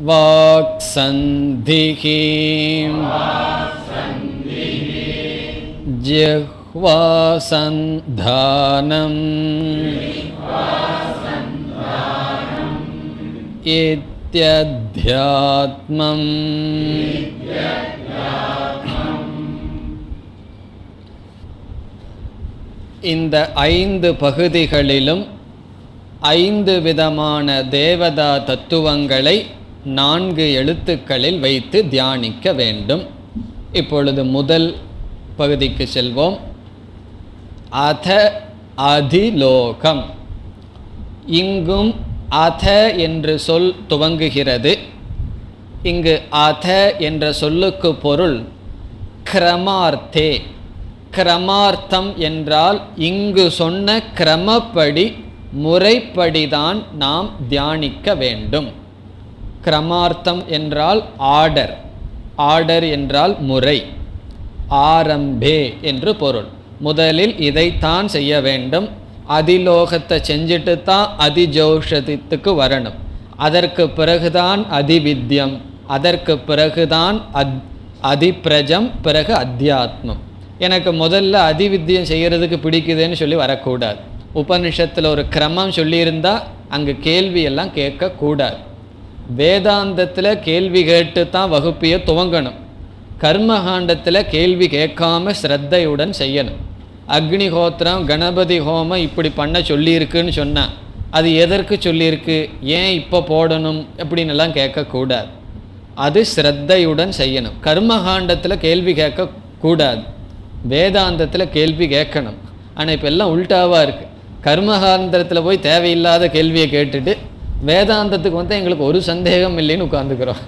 வாக்சந்திஹி ஜிஹ்வாசந்தானம் இத்யத்யாத்மம். இந்த 5 பகுதிகளிலும் 5 விதமான தேவதா தத்துவங்களை 4 எழுத்துக்களில் வைத்து தியானிக்க வேண்டும். இப்பொழுது முதல் பகுதிக்கு செல்வோம். அத அதிலோகம். இங்கும் அத என்று சொல் துவங்குகிறது. இங்கு அத என்ற சொல்லுக்கு பொருள் கிரமார்த்தே. கிரமார்த்தம் என்றால் இங்கு சொன்ன கிரமப்படி முறைப்படிதான் நாம் தியானிக்க வேண்டும். கிரமார்த்தம் என்றால் ஆர்டர், ஆர்டர் என்றால் முறை, ஆரம்பே என்று பொருள். முதலில் இதைத்தான் செய்ய வேண்டும். அதிலோகத்தை செஞ்சுட்டு தான் அதிஜௌஷதத்துக்கு வரணும். அதற்கு பிறகுதான் அதிவித்யம், அதற்கு பிறகுதான் அதிப்பிரஜம், பிறகு அத்தியாத்மம். எனக்கு முதல்ல அதிவித்யம் செய்கிறதுக்கு பிடிக்குதுன்னு சொல்லி வரக்கூடாது. உபனிஷத்தில் ஒரு கிரமம் சொல்லியிருந்தால் அங்கே கேள்வியெல்லாம் கேட்கக்கூடாது. வேதாந்தத்தில் கேள்வி கேட்டு தான் வகுப்பையை துவங்கணும். கர்மகாண்டத்தில் கேள்வி கேட்காம ஸ்ரத்தையுடன் செய்யணும். அக்னிஹோத்திரம், கணபதி ஹோமம் இப்படி பண்ண சொல்லியிருக்குன்னு சொன்னால் அது எதற்கு சொல்லியிருக்கு, ஏன் இப்போ போடணும் அப்படின்னு எல்லாம் கேட்கக்கூடாது. அது ஸ்ரத்தையுடன் செய்யணும். கர்மகாண்டத்தில் கேள்வி கேட்கக்கூடாது, வேதாந்தத்தில் கேள்வி கேட்கணும். ஆனால் இப்போ எல்லாம் உல்டாவாக இருக்குது. கர்மகாண்டத்தில் போய் தேவையில்லாத கேள்வியை கேட்டுட்டு வேதாந்தத்துக்கு வந்து எங்களுக்கு ஒரு சந்தேகம் இல்லைன்னு உட்காந்துக்கிறோம்.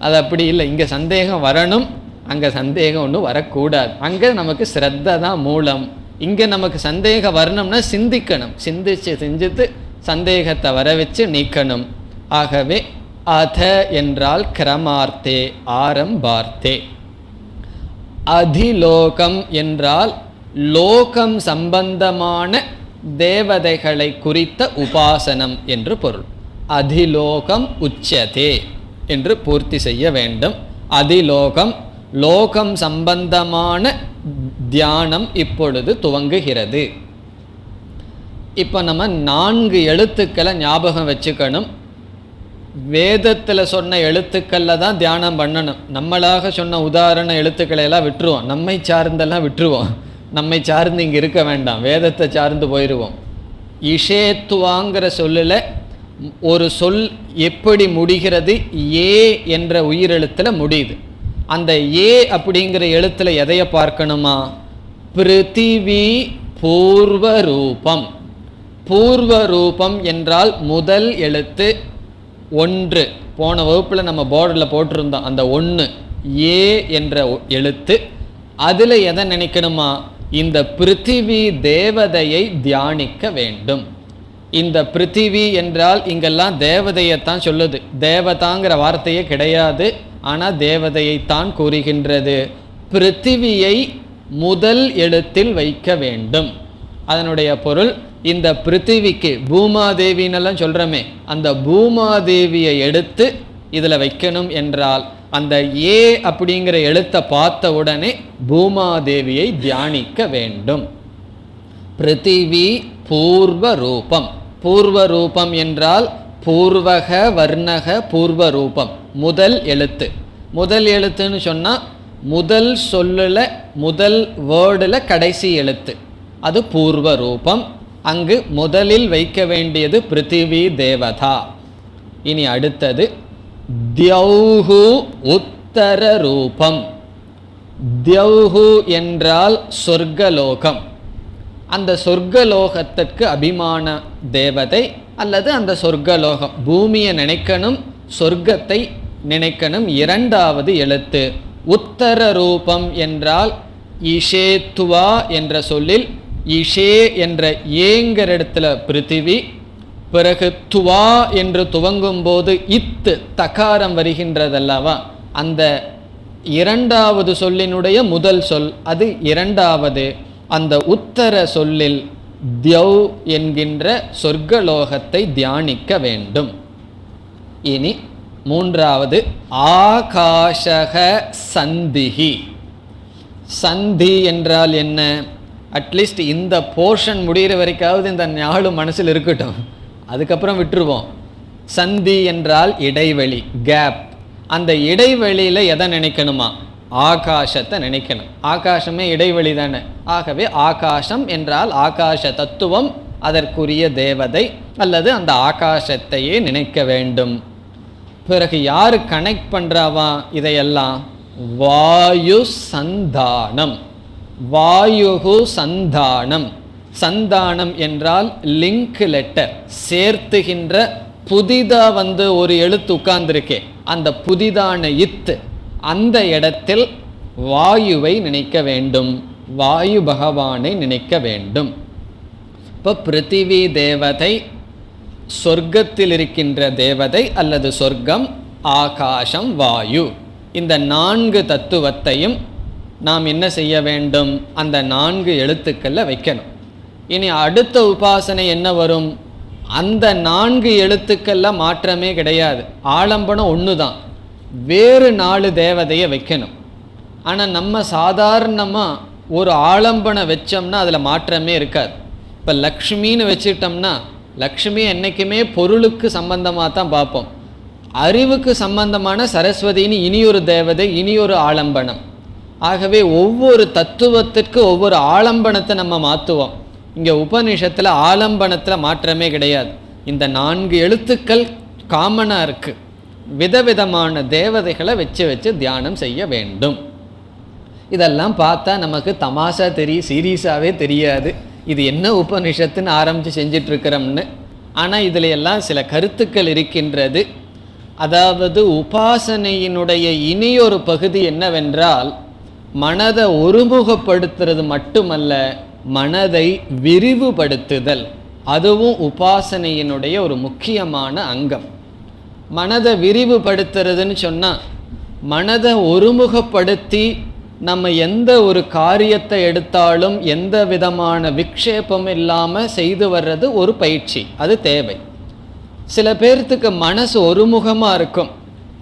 அது அப்படி இல்லை. இங்கே சந்தேகம் வரணும், அங்கே சந்தேகம் ஒன்றும் வரக்கூடாது. அங்கே நமக்கு ஸ்ரத்தை தான் மூலம். இங்கே நமக்கு சந்தேகம் வரணும்னா சிந்திக்கணும். சிந்தித்து சந்தேகத்தை வர வச்சு நீக்கணும். ஆகவே அத என்றால் கிரமார்த்தே, ஆரம்பார்த்தே. அதிலோகம் என்றால் லோகம் சம்பந்தமான தேவதைகளை குறித்த உபாசனம் என்று பொருள். அதிலோகம் உச்சதே என்று பூர்த்தி செய்ய வேண்டும். அதிலோகம், லோகம் சம்பந்தமான தியானம் இப்பொழுது துவங்குகிறது. இப்போ நம்ம 4 எழுத்துக்களை ஞாபகம் வச்சுக்கணும். வேதத்தில் சொன்ன எழுத்துக்களில் தான் தியானம் பண்ணணும். நம்மளாக சொன்ன உதாரண எழுத்துக்களை எல்லாம் விட்டுருவோம், நம்மை சார்ந்தெல்லாம் விட்டுருவோம். நம்மை சார்ந்து இங்கே இருக்க வேண்டாம், வேதத்தை சார்ந்து போயிடுவோம். இஷேத்துவாங்கிற சொல்லில் ஒரு சொல் எப்படி முடிகிறது, ஏ என்ற உயிரெழுத்தில் முடியுது. அந்த ஏ அப்படிங்கிற எழுத்தில் எதையை பார்க்கணுமா, பிருத்திவி பூர்வரூபம். பூர்வரூபம் என்றால் முதல் எழுத்து 1. போன வகுப்பில் நம்ம போர்டில் போட்டிருந்தோம் அந்த 1 ஏ என்ற எழுத்து. அதில் எதை நினைக்கணுமா, இந்த பிருத்திவி தேவதையை தியானிக்க வேண்டும். இந்த பிருத்திவி என்றால் இங்கெல்லாம் தேவதையைத்தான் சொல்லுது. தேவதாங்கிற வார்த்தையே கிடையாது, ஆனால் தேவதையைத்தான் கூறுகின்றது. பிருத்திவியை முதல் எழுத்தில் வைக்க வேண்டும். அதனுடைய பொருள், இந்த பிருத்திவிக்கு பூமாதேவின்னெல்லாம் சொல்கிறோமே, அந்த பூமாதேவியை எடுத்து இதில் வைக்கணும் என்றால் அந்த ஏ அப்படிங்கிற எழுத்தை பார்த்த உடனே பூமாதேவியை தியானிக்க வேண்டும். பிருத்திவி பூர்வரூபம். பூர்வரூபம் என்றால் பூர்வக வர்ணக பூர்வரூபம், முதல் எழுத்து. முதல் எழுத்துன்னு சொன்னால் முதல் சொல்லில் முதல் வேர்டில் கடைசி எழுத்து, அது பூர்வரூபம். அங்கு முதலில் வைக்க வேண்டியது பிருத்திவி தேவதா. இனி அடுத்தது தியௌஹு உத்தர ரூபம். தியௌஹு என்றால் சொர்க்கலோகம். அந்த சொர்க்கலோகத்திற்கு அபிமான தேவதை அல்லது அந்த சொர்க்கலோகம். பூமியை நினைக்கணும், சொர்க்கத்தை நினைக்கணும். இரண்டாவது எழுத்து உத்தர ரூபம் என்றால் இஷேத்துவா என்ற சொல்லில் இஷே என்ற ஏங்கிற இடத்துல பிருத்திவி, பிறகு துவா என்று துவங்கும் போது இத்து தகாரம் வருகின்றதல்லவா, அந்த இரண்டாவது சொல்லினுடைய முதல் சொல் அது இரண்டாவது. அந்த உத்தர சொல்லில் தியௌ என்கின்ற சொர்க்கலோகத்தை தியானிக்க வேண்டும். இனி மூன்றாவது ஆகாஷக சந்திஹி. சந்தி என்றால் என்ன? அட்லீஸ்ட் இந்த போர்ஷன் முடிகிற வரைக்காவது இந்த ஞாபகம் மனசில் இருக்கட்டும், அதுக்கப்புறம் விட்டுருவோம். சந்தி என்றால் இடைவெளி, கேப். அந்த இடைவெளியில் எதை நினைக்கணுமா? ஆகாசத்தை நினைக்கணும். ஆகாசமே இடைவெளி தானே. ஆகவே ஆகாசம் என்றால் ஆகாச தத்துவம், அதற்குரிய தேவதை அல்லது அந்த ஆகாசத்தையே நினைக்க வேண்டும். பிறகு யார் கனெக்ட் பண்ணுறாவா இதையெல்லாம்? வாயு சந்தானம். வாயுகு சந்தானம். சந்தானம் என்றால் லிங்க் லெட்டர், சேர்த்துகின்ற. புதிதாக ஒரு எழுத்து உட்கார்ந்துருக்கே, அந்த புதிதான இத்து, அந்த இடத்தில் வாயுவை நினைக்க வேண்டும், வாயு பகவானை நினைக்க வேண்டும். இப்போ பிருத்திவி தேவதை, சொர்க்கத்தில் இருக்கின்ற தேவதை அல்லது சொர்க்கம், ஆகாசம், வாயு, இந்த 4 தத்துவத்தையும் நாம் என்ன செய்ய வேண்டும்? அந்த 4 எழுத்துக்களில் வைக்கணும். இனி அடுத்த உபாசனை என்ன வரும்? அந்த 4 எழுத்துக்களில் மாற்றமே கிடையாது, ஆலம்பனம் ஒன்று தான், வேறு 4 தேவதையை வைக்கணும். ஆனால் நம்ம சாதாரணமாக ஒரு ஆலம்பனம் வச்சோம்னா அதில் மாற்றமே இருக்காது. இப்போ லக்ஷ்மின்னு வச்சுட்டோம்னா லக்ஷ்மி என்றைக்குமே பொருளுக்கு சம்பந்தமாக தான் பார்ப்போம். அறிவுக்கு சம்பந்தமான சரஸ்வதின்னு இனியொரு தேவதை, இனியொரு ஆலம்பனம். ஆகவே ஒவ்வொரு தத்துவத்திற்கு ஒவ்வொரு ஆலம்பனத்தை நம்ம மாற்றுவோம். இங்கே உபநிஷத்தில் ஆலம்பனத்தில் மாற்றமே கிடையாது. இந்த 4 எழுத்துக்கள் காமனாக இருக்குது. விதவிதமான தேவதைகளை வச்சு வச்சு தியானம் செய்ய வேண்டும். இதெல்லாம் பார்த்தா நமக்கு தமாஷா தெரியும், சீரியஸாகவே தெரியாது. இது என்ன உபநிஷத்துன்னு ஆரம்பித்து செஞ்சிட்ருக்கிறோம்னு. ஆனால் இதில் எல்லாம் சில கருத்துக்கள் இருக்கின்றது. அதாவது உபாசனையினுடைய இனியொரு பகுதி என்னவென்றால், மனதை ஒருமுகப்படுத்துறது மட்டுமல்ல, மனதை விரிவுபடுத்துதல். அதுவும் உபாசனையினுடைய ஒரு முக்கியமான அங்கம். மனதை விரிவுபடுத்துறதுன்னு சொன்னால், மனதை ஒருமுகப்படுத்தி நம்ம எந்த ஒரு காரியத்தை எடுத்தாலும் எந்த விதமான விக்ஷேபம் இல்லாமல் செய்து வர்றது ஒரு பயிற்சி, அது தேவை. சில பேர்த்துக்கு மனசு ஒருமுகமாக இருக்கும்,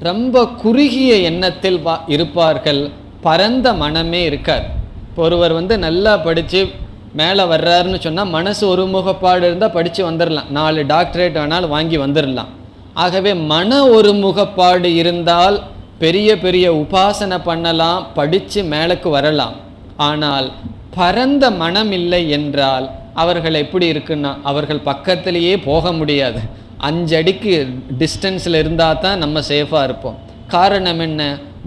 ரொம்ப குறுகிய எண்ணத்தில் இருப்பார்கள், பரந்த மனமே இருக்காது. இப்போ ஒருவர் நல்லா படித்து மேலே வர்றாருன்னு சொன்னால் மனசு ஒருமுகப்பாடு இருந்தால் படித்து வந்துடலாம், 4 டாக்டரேட் வேணாலும் வாங்கி வந்துடலாம். ஆகவே மன ஒருமுகப்பாடு இருந்தால் பெரிய பெரிய உபாசனை பண்ணலாம், படித்து மேலுக்கு வரலாம். ஆனால் பரந்த மனம் இல்லை என்றால் அவர்கள் எப்படி இருக்குன்னா, அவர்கள் பக்கத்திலேயே போக முடியாது. 5 அடிக்கு டிஸ்டன்ஸில் இருந்தால் தான் நம்ம சேஃபாக இருப்போம். காரணம் என்ன?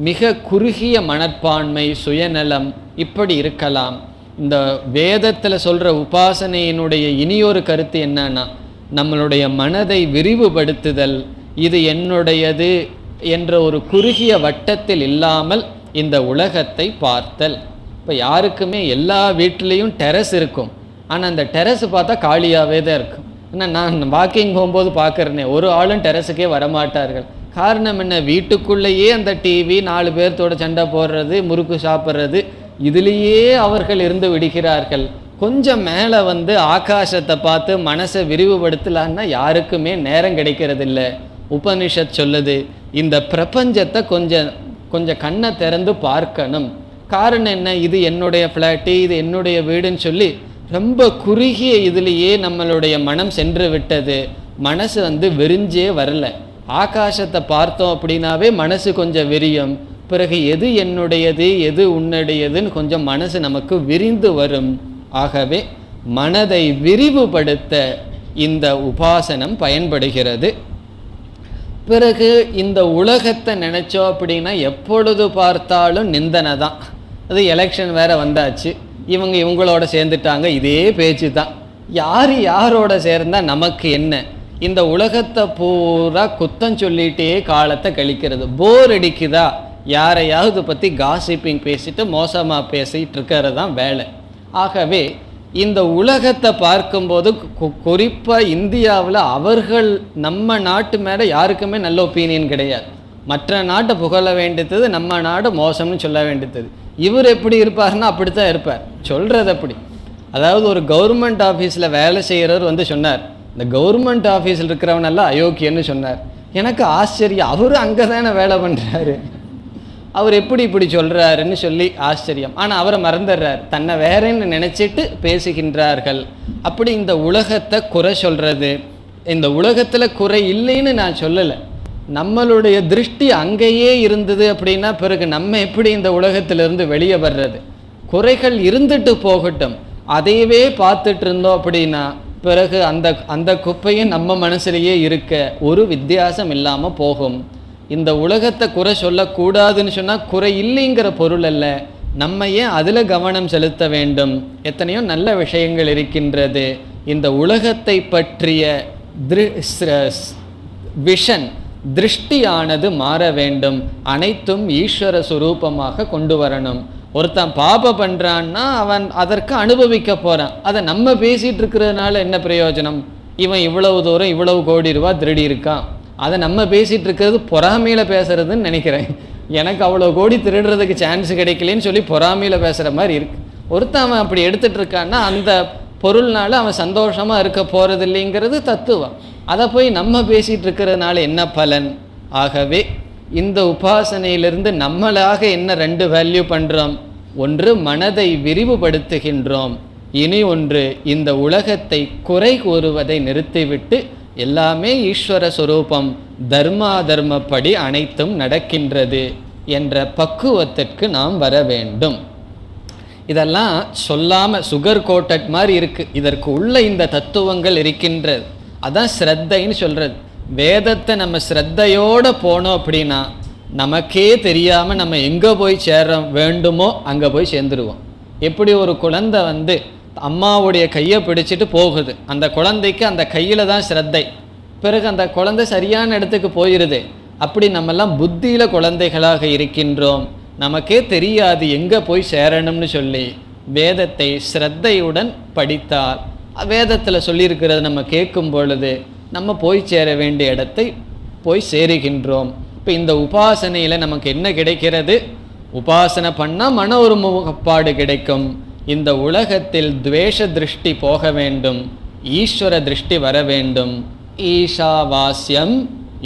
மிக குறுகிய மனப்பான்மை, சுயநலம், இப்படி இருக்கலாம். இந்த வேதத்தில் சொல்கிற உபாசனையினுடைய இனியொரு கருத்து என்னன்னா, நம்மளுடைய மனதை விரிவுபடுத்துதல். இது என்னுடையது என்ற ஒரு குறுகிய வட்டத்தில் இல்லாமல் இந்த உலகத்தை பார்த்தல். இப்போ யாருக்குமே எல்லா வீட்லேயும் டெரஸ் இருக்கும், ஆனால் அந்த டெரஸ் பார்த்தா காலியாகவே தான் இருக்கும். ஏன்னா நான் வாக்கிங் போகும்போது பார்க்குறேனே, ஒரு ஆளும் டெரஸுக்கே வரமாட்டார்கள். காரணம் என்ன? வீட்டுக்குள்ளேயே அந்த டிவி, 4 பேர்த்தோட சண்டை போடுறது, முறுக்கு சாப்பிட்றது, இதுலேயே அவர்கள் இருந்து விடுகிறார்கள். கொஞ்சம் மேலே ஆகாசத்தை பார்த்து மனசை விரிவுபடுத்தலான்னா யாருக்குமே நேரம் கிடைக்கிறதில்ல. உபனிஷத் சொல்லுது, இந்த பிரபஞ்சத்தை கொஞ்சம் கண்ணை திறந்து பார்க்கணும். காரணம் என்ன? இது என்னுடைய ஃப்ளாட்டு, இது என்னுடைய வீடுன்னு சொல்லி ரொம்ப குறுகிய இதுலேயே நம்மளுடைய மனம் சென்று விட்டது. மனசு விரிஞ்சே வரல. ஆகாசத்தை பார்த்தோம் அப்படின்னாவே மனசு கொஞ்சம் விரியும். பிறகு எது என்னுடையது எது உன்னுடையதுன்னு கொஞ்சம் மனசு நமக்கு விரிந்து வரும். ஆகவே மனதை விரிவுபடுத்த இந்த உபாசனம் பயன்படுகிறது. பிறகு இந்த உலகத்தை நினச்சோம் அப்படின்னா எப்பொழுது பார்த்தாலும் நிந்தனை தான். அது எலெக்ஷன் வேற வந்தாச்சு, இவங்களோட சேர்ந்துட்டாங்க, இதே பேச்சு தான். யாரோட சேர்ந்தால் நமக்கு என்ன? இந்த உலகத்தை பூரா குத்தம் சொல்லிகிட்டே காலத்தை கழிக்கிறது. போர் அடிக்குதா, யாரையாவது பற்றி காசிப்பிங் பேசிட்டு மோசமாக பேசிகிட்டு இருக்கிறது தான் வேலை. ஆகவே இந்த உலகத்தை பார்க்கும்போது குறிப்பாக இந்தியாவில் அவர்கள் நம்ம நாட்டு மேலே யாருக்குமே நல்ல ஒப்பீனியன் கிடையாது. மற்ற நாட்டை புகழ வேண்டியது, நம்ம நாடு மோசம்னு சொல்ல வேண்டியது. இவர் எப்படி இருப்பார்னா அப்படித்தான் இருப்பார், சொல்கிறது அப்படி. அதாவது ஒரு கவர்மெண்ட் ஆஃபீஸில் வேலை செய்கிறவர் சொன்னார், இந்த கவர்மெண்ட் ஆஃபீஸில் இருக்கிறவனெல்லாம் அயோக்கியன்னு சொன்னார். எனக்கு ஆச்சரியம், அவரு அங்கே தானே வேலை பண்ணுறாரு, அவர் எப்படி இப்படி சொல்கிறாருன்னு சொல்லி ஆச்சரியம். ஆனால் அவரை மறந்துடுறார், தன்னை வேறேன்னு நினச்சிட்டு பேசுகின்றார்கள். அப்படி இந்த உலகத்தை குறை சொல்கிறது, இந்த உலகத்தில் குறை இல்லைன்னு நான் சொல்லலை, நம்மளுடைய திருஷ்டி அங்கேயே இருந்தது அப்படின்னா பிறகு நம்ம எப்படி இந்த உலகத்திலிருந்து வெளியே வர்றது? குறைகள் இருந்துட்டு போகட்டும், அதையவே பார்த்துட்டு இருந்தோம் அப்படின்னா பிறகு அந்த குப்பையும் நம்ம மனசுலேயே இருக்க ஒரு வித்தியாசம் இல்லாமல் போகும். இந்த உலகத்தை குறை சொல்லக்கூடாதுன்னு சொன்னால் குறை இல்லைங்கிற பொருள் அல்ல, நம்ம ஏன் அதில் கவனம் செலுத்த வேண்டும்? எத்தனையோ நல்ல விஷயங்கள் இருக்கின்றது. இந்த உலகத்தை பற்றிய விஷன், திருஷ்டியானது மாற வேண்டும். அனைத்தும் ஈஸ்வர சுரூபமாக கொண்டு வரணும். ஒருத்தன் பாபம் பண்ணுறான்னா அவன் அதற்கு அனுபவிக்க போகிறான். அதை நம்ம பேசிகிட்டு இருக்கிறதுனால என்ன பிரயோஜனம்? இவன் இவ்வளவு தூரம் இவ்வளவு கோடி ரூபா திருடி இருக்கான், அதை நம்ம பேசிகிட்டு இருக்கிறது பொறாமையில் பேசுறதுன்னு நினைக்கிறேன். எனக்கு அவ்வளோ கோடி திருடுறதுக்கு சான்ஸ் கிடைக்கலன்னு சொல்லி பொறாமையில் பேசுகிற மாதிரி இருக்கு. ஒருத்தன் அவன் அப்படி எடுத்துகிட்டு இருக்கான்னா அந்த பொருள்னால அவன் சந்தோஷமாக இருக்க போகிறது இல்லைங்கிறது தத்துவம். அதை போய் நம்ம பேசிகிட்டு இருக்கிறதுனால என்ன பலன்? ஆகவே இந்த உபாசனையிலிருந்து நம்மளாக என்ன ரெண்டு வேல்யூ பண்ணுறோம்? ஒன்று மனதை விரிவுபடுத்துகின்றோம், இனி ஒன்று இந்த உலகத்தை குறை கூறுவதை நிறுத்திவிட்டு எல்லாமே ஈஸ்வர சுரூபம், தர்மாதர்மப்படி அனைத்தும் நடக்கின்றது என்ற பக்குவத்திற்கு நாம் வர வேண்டும். இதெல்லாம் சொல்லாமல் சுகர் கோட்டட் மாதிரி இருக்குது, இதற்கு உள்ள இந்த தத்துவங்கள் இருக்கின்றது. அதான் ஸ்ரத்தைன்னு சொல்கிறது. வேதத்தை நம்ம ஸ்ரத்தையோடு போனோம் அப்படின்னா நமக்கே தெரியாமல் நம்ம எங்கே போய் சேர வேண்டுமோ அங்கே போய் சேர்ந்துருவோம். எப்படி ஒரு குழந்தை அம்மாவுடைய கையை பிடிச்சிட்டு போகுது, அந்த குழந்தைக்கு அந்த கையில் தான் ஸ்ரத்தை, பிறகு அந்த குழந்தை சரியான இடத்துக்கு போயிடுது. அப்படி நம்மெல்லாம் புத்தியில் குழந்தைகளாக இருக்கின்றோம், நமக்கே தெரியாது எங்கே போய் சேரணும்னு சொல்லி. வேதத்தை ஸ்ரத்தையுடன் படித்தால், வேதத்தில் சொல்லியிருக்கிறது நம்ம கேட்கும் பொழுது நம்ம போய் சேர வேண்டிய இடத்தை போய் சேருகின்றோம். இப்போ இந்த உபாசனையில் நமக்கு என்ன கிடைக்கிறது? உபாசனை பண்ணால் மன ஒருமுகப்பாடு கிடைக்கும். இந்த உலகத்தில் துவேஷ திருஷ்டி போக வேண்டும், ஈஸ்வர திருஷ்டி வர வேண்டும். ஈஷாவாஸ்யம்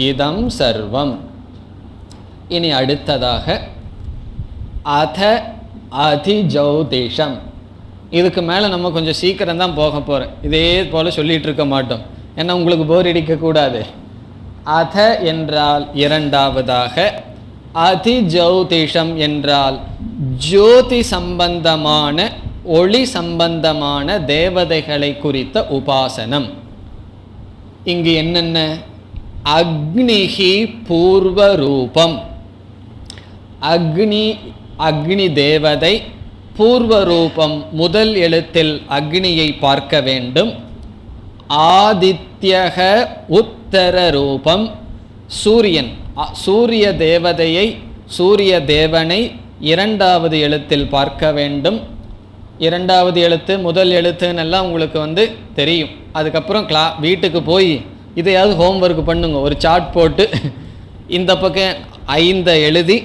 இதம் சர்வம். இனி அடுத்ததாக அத அதிஜௌதிஷம். இதுக்கு மேலே நம்ம கொஞ்சம் சீக்கிரம் தான் போக போகிறோம், இதே போல் சொல்லிகிட்டு இருக்க மாட்டோம், ஏன்னா உங்களுக்கு போர் அடிக்கக்கூடாது. அத என்றால் இரண்டாவதாக, அதிஜௌதிஷம் என்றால் ஜோதி சம்பந்தமான ஒளி சம்பந்தமான தேவதைகளை குறித்த உபாசனம். இங்கு என்னென்ன? அக்னிஹி பூர்வ ரூபம். அக்னி தேவதை பூர்வ ரூபம், முதல் எழுத்தில் அக்னியை பார்க்க வேண்டும். ஆதித்யக உத்தர ரூபம், சூரியன், சூரிய தேவதையை, சூரிய தேவனை இரண்டாவது எழுத்தில் பார்க்க வேண்டும். இரண்டாவது எழுத்து முதல் எழுத்துன்னெல்லாம் உங்களுக்கு தெரியும். அதுக்கப்புறம் வீட்டுக்கு போய் இதையாவது ஹோம்ஒர்க் பண்ணுங்க. ஒரு சார்ட் போட்டு இந்த பக்கம் 5 எழுதி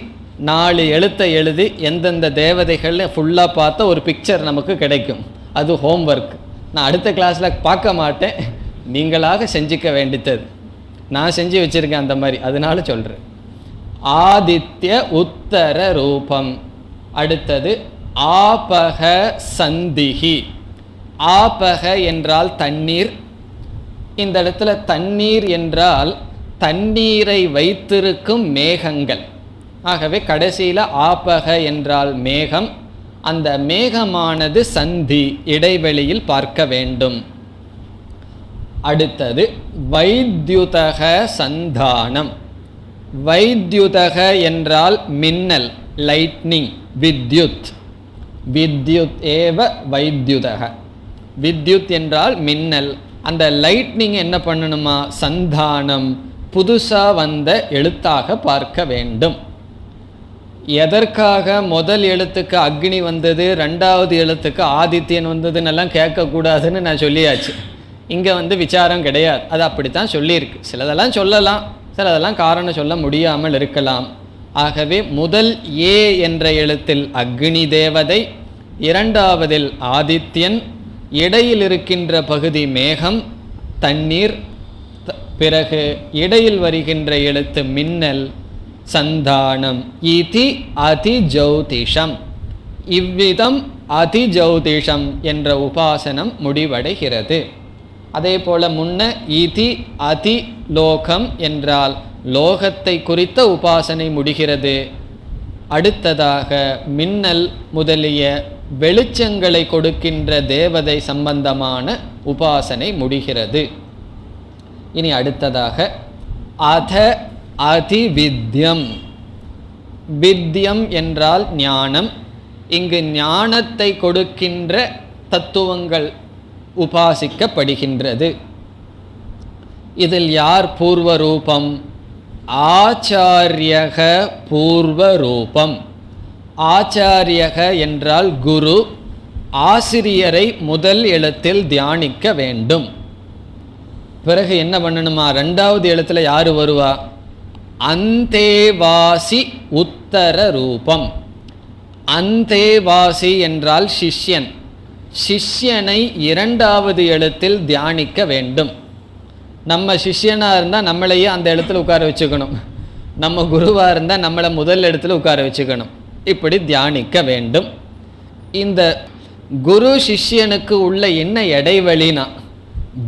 4 எழுத்தை எழுதி எந்தெந்த தேவதைகள்னு ஃபுல்லாக பார்த்தா ஒரு பிக்சர் நமக்கு கிடைக்கும். அது ஹோம்ஒர்க். நான் அடுத்த கிளாஸில் பார்க்க மாட்டேன், நீங்களாக செஞ்சுக்க வேண்டியது. நான் செஞ்சு வச்சுருக்கேன் அந்த மாதிரி, அதனால சொல்கிறேன். ஆதித்ய உத்தர ரூபம். அடுத்தது ஆபக சந்திஹி. ஆபக என்றால் தண்ணீர். இந்த இடத்துல தண்ணீர் என்றால் தண்ணீரை வைத்திருக்கும் மேகங்கள். ஆகவே கடைசியில் ஆபக என்றால் மேகம், அந்த மேகமானது சந்தி இடைவெளியில் பார்க்க வேண்டும். அடுத்தது வைத்யுதக சந்தானம். வைத்யுதக என்றால் மின்னல், லைட்னிங். வித்யுத், வித்யுத் ஏவ வைத்யுதக. வித்யுத் என்றால் மின்னல். அந்த லைட்னிங் என்ன பண்ணணுமா? சந்தானம், புதுசாக வந்த எழுத்தாக பார்க்க வேண்டும். எதற்காக முதல் எழுத்துக்கு அக்னி வந்தது, ரெண்டாவது எழுத்துக்கு ஆதித்யன் வந்ததுன்னு எல்லாம் கேட்கக்கூடாதுன்னு நான் சொல்லியாச்சு. இங்கே விசாரம் கிடையாது, அது அப்படித்தான் சொல்லியிருக்கு. சிலதெல்லாம் சொல்லலாம், சிலதெல்லாம் காரணம் சொல்ல முடியாமல் இருக்கலாம். ஆகவே முதல் ஏ என்ற எழுத்தில் அக்னி தேவதை, இரண்டாவதில் ஆதித்யன், இடையில் இருக்கின்ற பகுதி மேகம், தண்ணீர், பிறகு இடையில் வருகின்ற எழுத்து மின்னல், சந்தானம். இதி அதிஜௌதிஷம். இவ்விதம் அதிஜௌதிஷம் என்ற உபாசனம் முடிவடைகிறது. அதே போல முன்ன இதி அதி லோகம் என்றால் லோகத்தை குறித்த உபாசனை முடிகிறது. அடுத்ததாக மின்னல் முதலிய வெளிச்சங்களை கொடுக்கின்ற தேவதை சம்பந்தமான உபாசனை முடிகிறது. இனி அடுத்ததாக அத அதிவித்யம். வித்யம் என்றால் ஞானம். இங்கு ஞானத்தை கொடுக்கின்ற தத்துவங்கள் உபாசிக்கப்படுகின்றது. இதில் யார் பூர்வரூபம்? ஆச்சாரியக பூர்வரூபம். ஆச்சாரியக என்றால் குரு. ஆசிரியரை முதல் எழுத்தில் தியானிக்க வேண்டும். பிறகு என்ன பண்ணணுமா? ரெண்டாவது எழுத்துல யார் வருவா? அந்தேவாசி உத்தர ரூபம். அந்தேவாசி என்றால் சிஷ்யன். சிஷ்யனை இரண்டாவது எழுத்தில் தியானிக்க வேண்டும். நம்ம சிஷ்யனாக இருந்தால் நம்மளையே அந்த இடத்துல உட்கார வச்சுக்கணும். நம்ம குருவாக இருந்தால் நம்மளை முதல் இடத்துல உட்கார வச்சுக்கணும். இப்படி தியானிக்க வேண்டும். இந்த குரு சிஷ்யனுக்கு உள்ள என்ன இடைவெளினா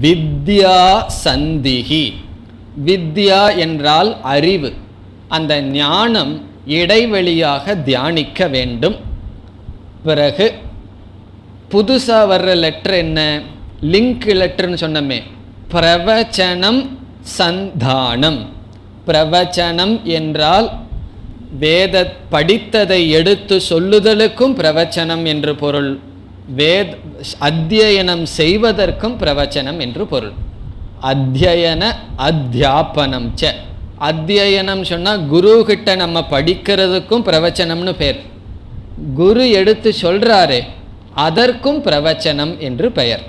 வித்யா சந்திஹி. வித்யா என்றால் அறிவு. அந்த ஞானம் இடைவெளியாக தியானிக்க வேண்டும். பிறகு புதுசாக வர்ற லெட்டர் என்ன? லிங்க் லெட்டர்னு சொன்னமே, பிரவச்சனம் சந்தானம். பிரவச்சனம் என்றால் வேத படித்ததை எடுத்து சொல்லுதலுக்கும் பிரவச்சனம் என்று பொருள். அத்தியனம் செய்வதற்கும் பிரவச்சனம் என்று பொருள். அத்தியன அத்தியாபனம் ச. அத்தியனம் சொன்னால் குரு கிட்ட நம்ம படிக்கிறதுக்கும் பிரவச்சனம்னு பேர். குரு எடுத்து சொல்றாரே அதற்கும் பிரவச்சனம் என்று பெயர்.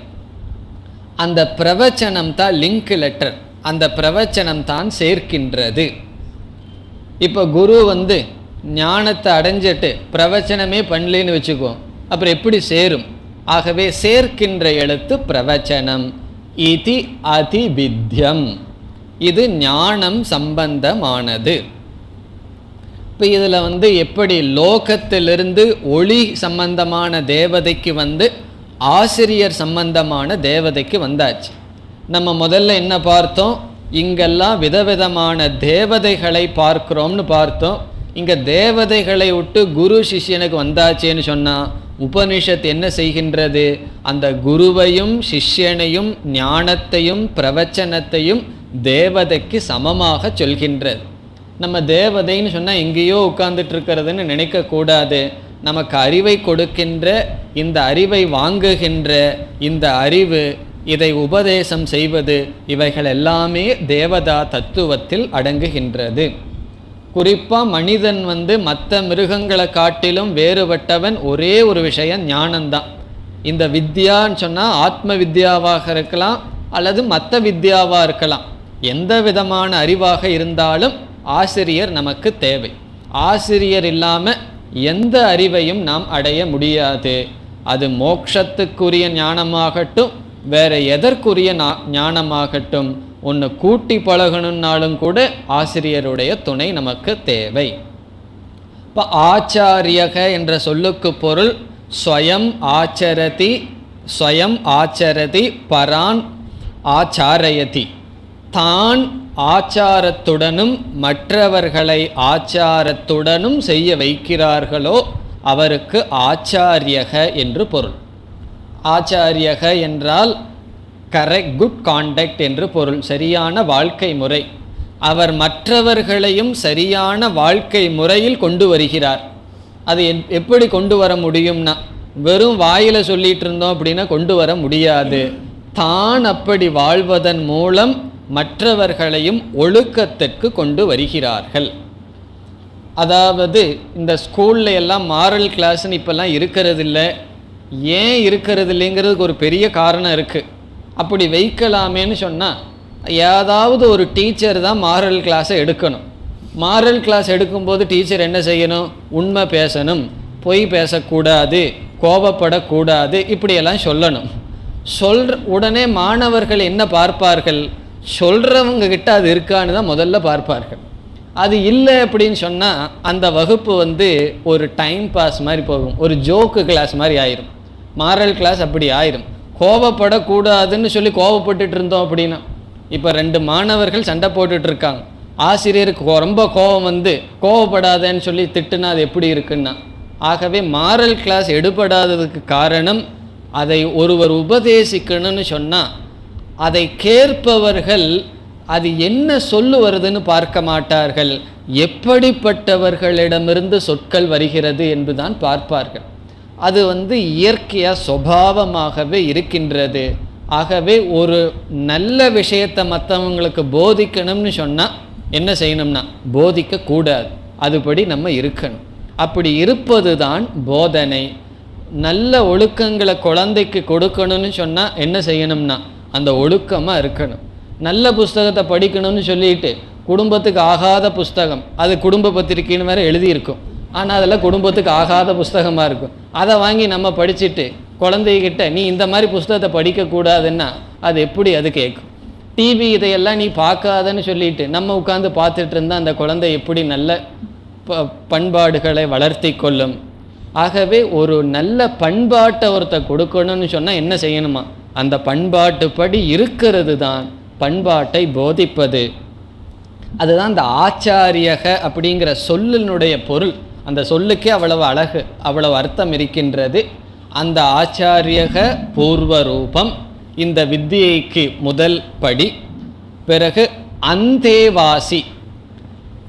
அந்த பிரவச்சனம் தான் லிங்க் லெட்டர். அந்த பிரவச்சனம் தான் சேர்க்கின்றது. இப்போ குரு ஞானத்தை அடைஞ்சிட்டு பிரவச்சனமே பண்ணலேன்னு வச்சுக்குவோம், அப்புறம் எப்படி சேரும்? ஆகவே சேர்க்கின்ற எழுத்து பிரவச்சனம். இதி அதிவித்யம். இது ஞானம் சம்பந்தமானது. இப்போ இதில் எப்படி லோகத்திலிருந்து ஒளி சம்பந்தமான தேவதைக்கு ஆசிரியர் சம்பந்தமான தேவதைக்கு வந்தாச்சு. நம்ம முதல்ல என்ன பார்த்தோம்? இங்கெல்லாம் விதவிதமான தேவதைகளை பார்க்குறோம்னு பார்த்தோம். இங்கே தேவதைகளை விட்டு குரு சிஷ்யனுக்கு வந்தாச்சேன்னு சொன்னால் உபனிஷத் என்ன செய்கின்றது? அந்த குருவையும் சிஷ்யனையும் ஞானத்தையும் பிரவச்சனத்தையும் தேவதைக்கு சமமாக சொல்கின்றது. நம்ம தேவதைன்னு சொன்னால் எங்கேயோ உட்கார்ந்துட்டு இருக்கிறதுன்னு நினைக்கக்கூடாது. நமக்கு அறிவை கொடுக்கின்ற, இந்த அறிவை வாங்குகின்ற இந்த அறிவு, இதை உபதேசம் செய்வது, இவைகள் எல்லாமே தேவதா தத்துவத்தில் அடங்குகின்றது. குறிப்பாக மனிதன் மற்ற மிருகங்களை காட்டிலும் வேறுபட்டவன் ஒரே ஒரு விஷயம், ஞானம்தான். இந்த வித்யான்னு சொன்னால் ஆத்ம வித்யாவாக இருக்கலாம் அல்லது மற்ற வித்யாவாக இருக்கலாம். எந்த விதமான அறிவாக இருந்தாலும் ஆசிரியர் நமக்கு தேவை. ஆசிரியர் இல்லாமல் எந்த அறிவையும் நாம் அடைய முடியாது. அது மோட்சத்துக்குரிய ஞானமாகட்டும், வேறு எதற்குரிய ஞானமாகட்டும், ஒன்று கூட்டி பழகணுன்னாலும் கூட ஆசிரியருடைய துணை நமக்கு தேவை. இப்போ ஆச்சாரியக என்ற சொல்லுக்கு பொருள் ஸ்வயம் ஆச்சரதி, ஸ்வயம் ஆச்சரதி பரான் ஆச்சாரயதி. தான் ஆச்சாரத்துடனும் மற்றவர்களை ஆச்சாரத்துடனும் செய்ய வைக்கிறார்களோ அவருக்கு ஆச்சாரியக என்று பொருள். ஆச்சாரியக என்றால் கரெக்ட், குட் காண்டக்ட் என்று பொருள், சரியான வாழ்க்கை முறை. அவர் மற்றவர்களையும் சரியான வாழ்க்கை முறையில் கொண்டு வருகிறார். அது எப்படி கொண்டு வர முடியும்னா, வெறும் வாயில சொல்லிட்டு இருந்தோம் அப்படின்னா கொண்டு வர முடியாது. தான் அப்படி வாழ்வதன் மூலம் மற்றவர்களையும் ஒழுக்கத்திற்கு கொண்டு வருகிறார்கள். அதாவது இந்த ஸ்கூல்ல எல்லாம் மாரல் கிளாஸ்ன்னு இப்பெல்லாம் இருக்கிறது இல்லை. ஏன் இருக்கிறது இல்லைங்கிறதுக்கு ஒரு பெரிய காரணம் இருக்குது. அப்படி வைக்கலாமேன்னு சொன்னால், ஏதாவது ஒரு டீச்சர் தான் மாரல் கிளாஸை எடுக்கணும். மாரல் கிளாஸ் எடுக்கும்போது டீச்சர் என்ன செய்யணும்? உண்மை பேசணும், பொய் பேசக்கூடாது, கோபப்படக்கூடாது, இப்படியெல்லாம் சொல்லணும். உடனே மாணவர்கள் என்ன பார்ப்பார்கள்? சொல்கிறவங்க கிட்ட அது இருக்கான்னு தான் முதல்ல பார்ப்பார்கள். அது இல்லை அப்படின்னு சொன்னால் அந்த வகுப்பு ஒரு டைம் பாஸ் மாதிரி போகும், ஒரு ஜோக்கு கிளாஸ் மாதிரி ஆயிரும். மாரல் கிளாஸ் அப்படி ஆயிரும். கோபப்படக்கூடாதுன்னு சொல்லி கோபப்பட்டுட்டு இருந்தோம் அப்படின்னா, இப்போ 2 மாணவர்கள் சண்டை போட்டுட்டு இருக்காங்க, ஆசிரியருக்கு ரொம்ப கோபம் கோபப்படாதேன்னு சொல்லி திட்டுனா அது எப்படி இருக்குன்னா, ஆகவே மாரல் கிளாஸ் எடுபடாததுக்கு காரணம், அதை ஒருவர் உபதேசிக்கணும்னு சொன்னால் அதை கேட்பவர்கள் அது என்ன சொல்லு வருதுன்னு பார்க்க மாட்டார்கள், எப்படிப்பட்டவர்களிடமிருந்து சொற்கள் வருகிறது என்றுதான் பார்ப்பார்கள். அது இயற்கையாக சுபாவமாகவே இருக்கின்றது. ஆகவே ஒரு நல்ல விஷயத்தை மற்றவங்களுக்கு போதிக்கணும்னு சொன்னால் என்ன செய்யணும்னா, போதிக்கக்கூடாது, அதுபடி நம்ம இருக்கணும். அப்படி இருப்பது தான் போதனை. நல்ல ஒழுக்கங்களை குழந்தைக்கு கொடுக்கணும்னு சொன்னால் என்ன செய்யணும்னா, அந்த ஒழுக்கமாக இருக்கணும். நல்ல புஸ்தகத்தை படிக்கணும்னு சொல்லிட்டு குடும்பத்துக்கு ஆகாத புஸ்தகம், அது குடும்ப பத்திரிக்கைன்னு வேறு எழுதியிருக்கும், ஆனால் அதில் குடும்பத்துக்கு ஆகாத புஸ்தகமாக இருக்கும். அதை வாங்கி நம்ம படிச்சுட்டு குழந்தைகிட்ட நீ இந்த மாதிரி புஸ்தகத்தை படிக்கக்கூடாதுன்னா அது எப்படி அது கேட்கும்? டிவி இதையெல்லாம் நீ பார்க்காதன்னு சொல்லிட்டு நம்ம உட்காந்து பார்த்துட்டு இருந்தால் அந்த குழந்தை எப்படி நல்ல பண்பாடுகளை வளர்த்தி கொள்ளும்? ஆகவே ஒரு நல்ல பண்பாட்டை கொடுக்கணும்னு சொன்னால் என்ன செய்யணுமா, அந்த பண்பாட்டுப்படி இருக்கிறது தான் பண்பாட்டை போதிப்பது. அதுதான் இந்த ஆச்சாரியக அப்படிங்கிற சொல்லினுடைய பொருள். அந்த சொல்லுக்கே அவ்வளவு அழகு, அவ்வளவு அர்த்தம் இருக்கின்றது. அந்த ஆச்சாரியக பூர்வ ரூபம் இந்த வித்தியைக்கு முதல் படி. பிறகு அந்தேவாசி,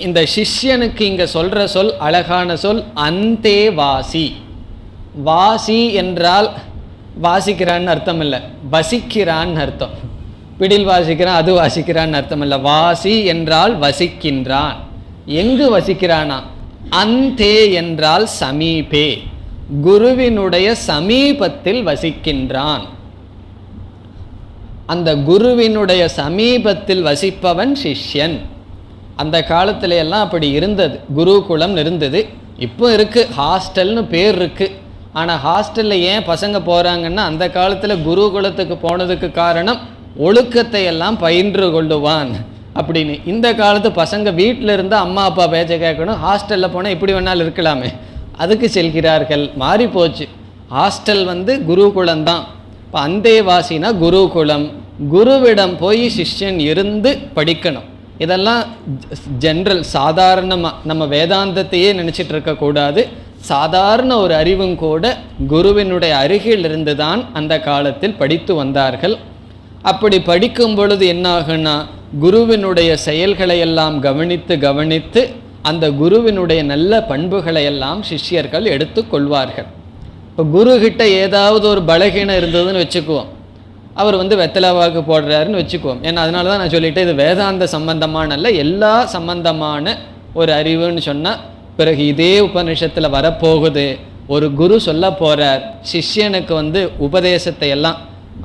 இந்த சிஷ்யனுக்கு இங்கே சொல்கிற சொல் அழகான சொல், அந்தேவாசி. வாசி என்றால் வாசிக்கிறான்னு அர்த்தம் இல்லை, வசிக்கிறான்னு அர்த்தம். பிடில் வாசிக்கிறான் அது வாசிக்கிறான்னு அர்த்தம் இல்லை. வாசி என்றால் வசிக்கின்றான். எங்கு வசிக்கிறானா? அந்தே என்றால் சமீபே, குருவினுடைய சமீபத்தில் வசிக்கின்றான். அந்த குருவினுடைய சமீபத்தில் வசிப்பவன் சிஷ்யன். அந்த காலத்துல எல்லாம் அப்படி இருந்தது, குருகுலம் இருந்தது. இப்போ இருக்குது, ஹாஸ்டல்னு பேர் இருக்குது. ஆனால் ஹாஸ்டலில் ஏன் பசங்க போகிறாங்கன்னா, அந்த காலத்தில் குருகுலத்துக்கு போனதுக்கு காரணம் ஒழுக்கத்தை எல்லாம் பயின்று கொள்ளுவான் அப்படின்னு. இந்த காலத்து பசங்க வீட்டில் இருந்தால் அம்மா அப்பா பேச்சை கேட்கணும், ஹாஸ்டலில் போனால் இப்படி வேணாலும் இருக்கலாமே, அதுக்கு செல்கிறார்கள். மாறி போச்சு. ஹாஸ்டல் குருகுலம்தான். இப்போ அந்தேவாசினா குருகுலம், குருவிடம் போய் சிஷ்யன் இருந்து படிக்கணும். இதெல்லாம் ஜென்ரல், சாதாரணமாக நம்ம வேதாந்தத்தையே நினச்சிட்டு இருக்கக்கூடாது. சாதாரண ஒரு அறிவும் கூட குருவினுடைய அருகில் இருந்து தான் அந்த காலத்தில் படித்து வந்தார்கள். அப்படி படிக்கும் பொழுது என்னாகுன்னா, குருவினுடைய செயல்களை எல்லாம் கவனித்து கவனித்து அந்த குருவினுடைய நல்ல பண்புகளை எல்லாம் சிஷ்யர்கள் எடுத்து கொள்வார்கள். இப்போ குருக்கிட்ட ஏதாவது ஒரு பலகீனம் இருந்ததுன்னு வச்சுக்குவோம், அவர் வெத்தலைவாக்கு போடுறாருன்னு வச்சுக்குவோம். ஏன்னா அதனால தான் நான் சொல்லிட்டேன், இது வேதாந்த சம்பந்தமான அல்ல, எல்லா சம்பந்தமான ஒரு அறிவுன்னு சொன்னால். பிறகு இதே உபநிஷத்தில் வரப்போகுது, ஒரு குரு சொல்ல போகிறார் சிஷ்யனுக்கு உபதேசத்தை எல்லாம்,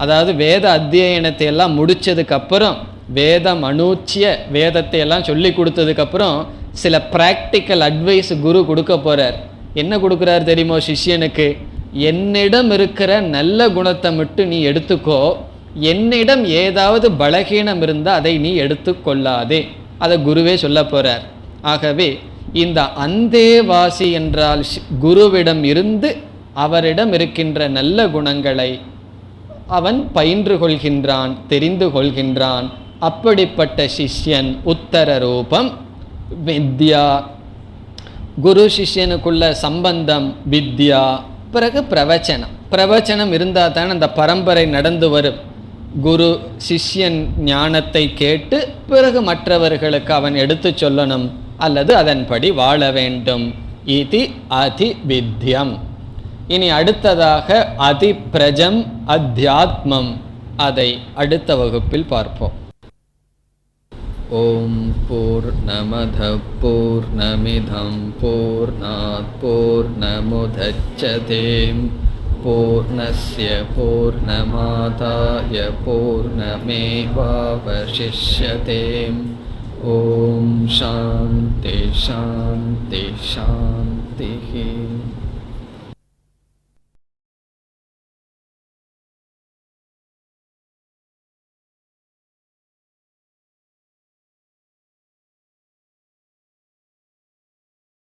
அதாவது வேத அத்தியனத்தை எல்லாம் முடித்ததுக்கப்புறம், வேதம் அனூச்சிய வேதத்தை எல்லாம் சொல்லி கொடுத்ததுக்கப்புறம் சில ப்ராக்டிக்கல் அட்வைஸ் குரு கொடுக்க போகிறார். என்ன கொடுக்குறார் தெரியுமோ சிஷ்யனுக்கு? என்னிடம் இருக்கிற நல்ல குணத்தை மட்டும் நீ எடுத்துக்கோ, என்னிடம் ஏதாவது பலகீனம் இருந்தால் அதை நீ எடுத்துக்கொள்ளாதே, அதை குருவே சொல்ல போகிறார். ஆகவே இந்த அந்தேவாசி என்றால் குருவிடம் இருந்து அவரிடம் இருக்கின்ற நல்ல குணங்களை அவன் பயின்று கொள்கின்றான், தெரிந்து கொள்கின்றான். அப்படிப்பட்ட சிஷ்யன் உத்தர ரூபம் வித்யா. குரு சிஷ்யனுக்குள்ள சம்பந்தம் வித்யா, பிறகு பிரவச்சனம். பிரவச்சனம் இருந்தால் தானே அந்த பரம்பரை நடந்து வரும். குரு சிஷ்யன் ஞானத்தை கேட்டு பிறகு மற்றவர்களுக்கு அவன் எடுத்து சொல்லணும் அல்லது அதன்படி வாழ வேண்டும். இது அதி வித்யம். இனி அடுத்ததாக அதிப்ரஜம் அத்தியாத்மம், அதை அடுத்த வகுப்பில் பார்ப்போம். ஓம் பூர்ணமத பூர்ணமிதம் பூர்ணாத் பூர்ணமுதச்யதே பூர்ணஸ்ய பூர்ணமாதாய பூர்ணமேவாவசிஷ்யதே. ஓம் சாந்தி சாந்தி சாந்தி.